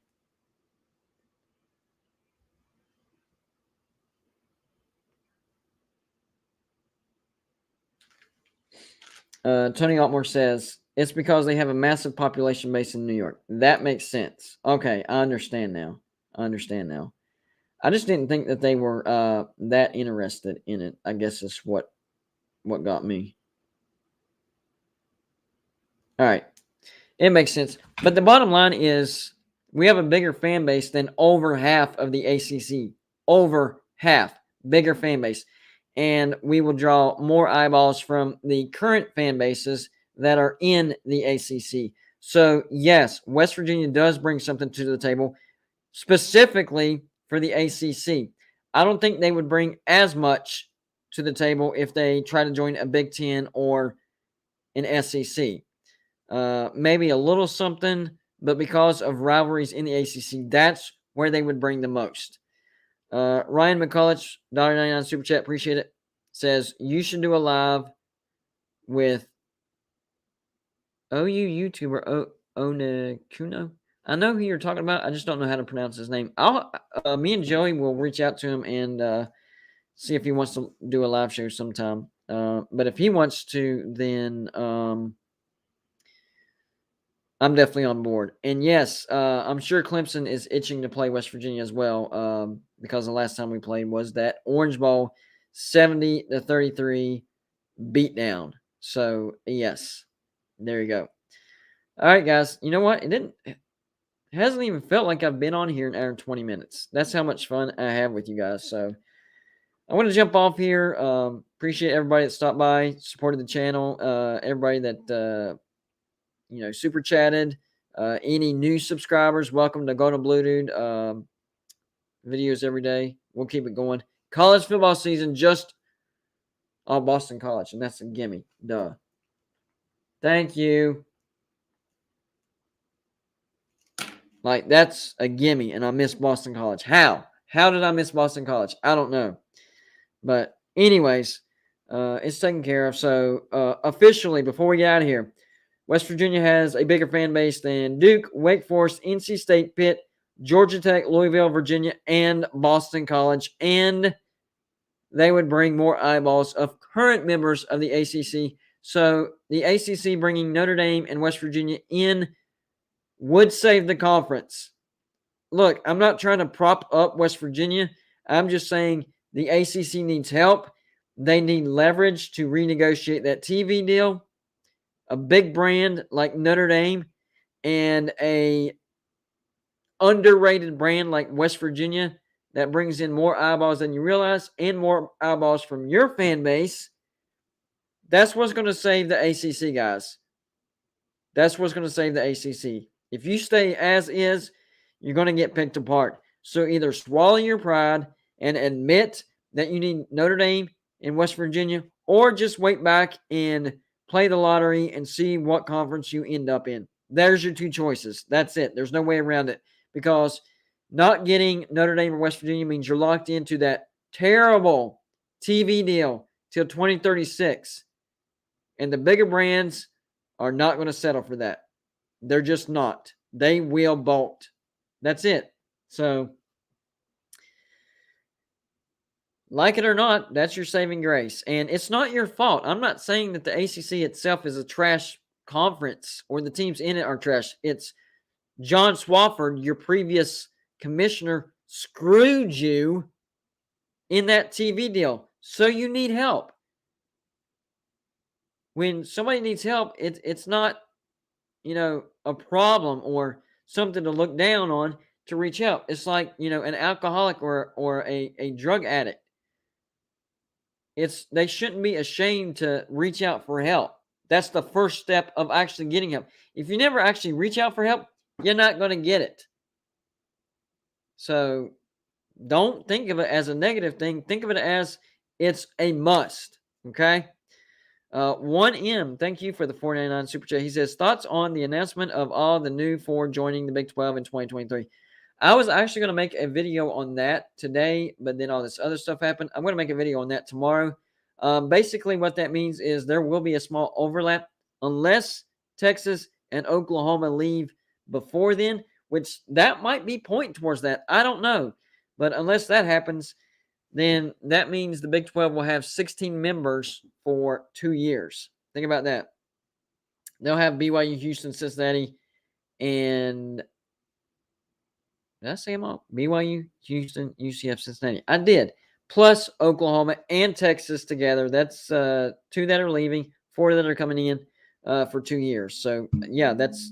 Tony Altmore says, it's because they have a massive population base in New York. That makes sense. Okay, I understand now. I just didn't think that they were that interested in it. I guess is what got me. All right. It makes sense. But the bottom line is we have a bigger fan base than over half of the ACC. Over half. Bigger fan base. And we will draw more eyeballs from the current fan bases that are in the ACC. So, yes, West Virginia does bring something to the table, specifically for the ACC. I don't think they would bring as much to the table if they try to join a Big Ten or an SEC. Maybe a little something, but because of rivalries in the ACC, that's where they would bring the most. Ryan McCulloch, $1.99 Super Chat, appreciate it, says, you should do a live with OU YouTuber Onekuno. I know who you're talking about. I just don't know how to pronounce his name. Me and Joey will reach out to him and see if he wants to do a live show sometime. But if he wants to, then I'm definitely on board. And yes, I'm sure Clemson is itching to play West Virginia as well, because the last time we played was that Orange Bowl 70-33 beatdown. So yes, there you go. All right, guys. You know what? It hasn't even felt like I've been on here an hour and 20 minutes. That's how much fun I have with you guys. So I want to jump off here. Appreciate everybody that stopped by, supported the channel. Everybody that super chatted. Any new subscribers, welcome to Go to Blue Dude. Videos every day. We'll keep it going. College football season just Boston College, and that's a gimme. Duh. Thank you. Like, that's a gimme, and I miss Boston College. How? How did I miss Boston College? I don't know. But anyways, it's taken care of. So officially, before we get out of here, West Virginia has a bigger fan base than Duke, Wake Forest, NC State, Pitt, Georgia Tech, Louisville, Virginia, and Boston College. And they would bring more eyeballs of current members of the ACC. So the ACC bringing Notre Dame and West Virginia in would save the conference. Look, I'm not trying to prop up West Virginia. I'm just saying the ACC needs help. They need leverage to renegotiate that TV deal. A big brand like Notre Dame and a underrated brand like West Virginia that brings in more eyeballs than you realize and more eyeballs from your fan base. That's what's going to save the ACC, guys. That's what's going to save the ACC. If you stay as is, you're going to get picked apart. So either swallow your pride and admit that you need Notre Dame and West Virginia, or just wait back and play the lottery and see what conference you end up in. There's your two choices. That's it. There's no way around it, because not getting Notre Dame or West Virginia means you're locked into that terrible TV deal till 2036. And the bigger brands are not going to settle for that. They're just not. They will bolt. That's it. So, like it or not, that's your saving grace. And it's not your fault. I'm not saying that the ACC itself is a trash conference or the teams in it are trash. It's John Swofford, your previous commissioner, screwed you in that TV deal. So you need help. When somebody needs help, it's not, a problem or something to look down on to reach out. It's like, an alcoholic or a drug addict. They shouldn't be ashamed to reach out for help. That's the first step of actually getting help. If you never actually reach out for help, you're not going to get it. So don't think of it as a negative thing. Think of it as it's a must. Okay. 1M, thank you for the 499 super chat. He says, thoughts on the announcement of all the new four joining the Big 12 in 2023. I was actually going to make a video on that today, but then all this other stuff happened. I'm going to make a video on that tomorrow. Basically, what that means is there will be a small overlap unless Texas and Oklahoma leave before then, which that might be pointing towards that. I don't know. But unless that happens, then that means the Big 12 will have 16 members for 2 years. Think about that. They'll have BYU, Houston, Cincinnati, and did I say them all? BYU, Houston, UCF, Cincinnati. I did. Plus Oklahoma and Texas together. That's 2 that are leaving, 4 that are coming in for 2 years. So, yeah, that's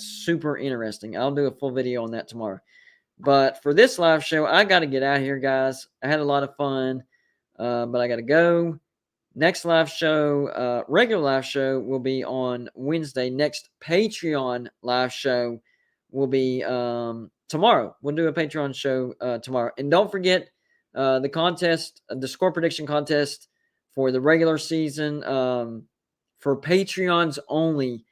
super interesting. I'll do a full video on that tomorrow. But for this live show, I got to get out of here, guys. I had a lot of fun, but I got to go. Next live show, regular live show, will be on Wednesday. Next Patreon live show will be tomorrow. We'll do a Patreon show tomorrow. And don't forget the contest, the score prediction contest for the regular season for Patreons only.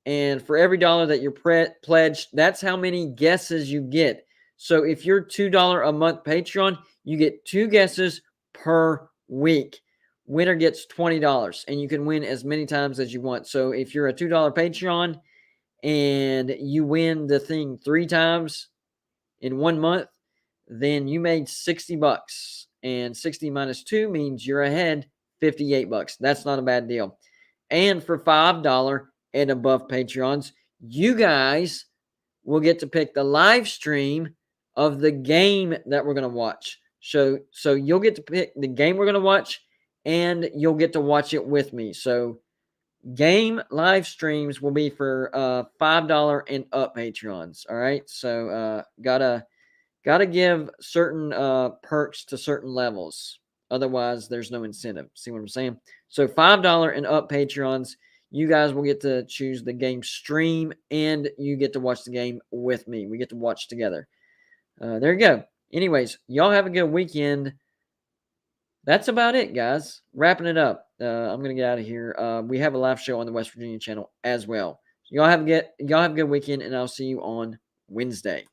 And for every dollar that you're pledged, that's how many guesses you get. So if you're $2 a month Patreon, you get 2 guesses per week. Winner gets $20, and you can win as many times as you want. So if you're a $2 Patreon and you win the thing 3 times in 1 month, then you made $60. And 60 minus 2 means you're ahead $58. That's not a bad deal. And for $5 and above Patreons, you guys will get to pick the live stream of the game that we're going to watch. So you'll get to pick the game we're going to watch, and you'll get to watch it with me. So game live streams will be for $5 and up Patreons. All right. So gotta give certain perks to certain levels. Otherwise, there's no incentive. See what I'm saying? So $5 and up Patreons, you guys will get to choose the game stream, and you get to watch the game with me. We get to watch together. There you go. Anyways, y'all have a good weekend. That's about it, guys. Wrapping it up. I'm gonna get out of here. We have a live show on the West Virginia channel as well. Y'all have a good weekend, and I'll see you on Wednesday.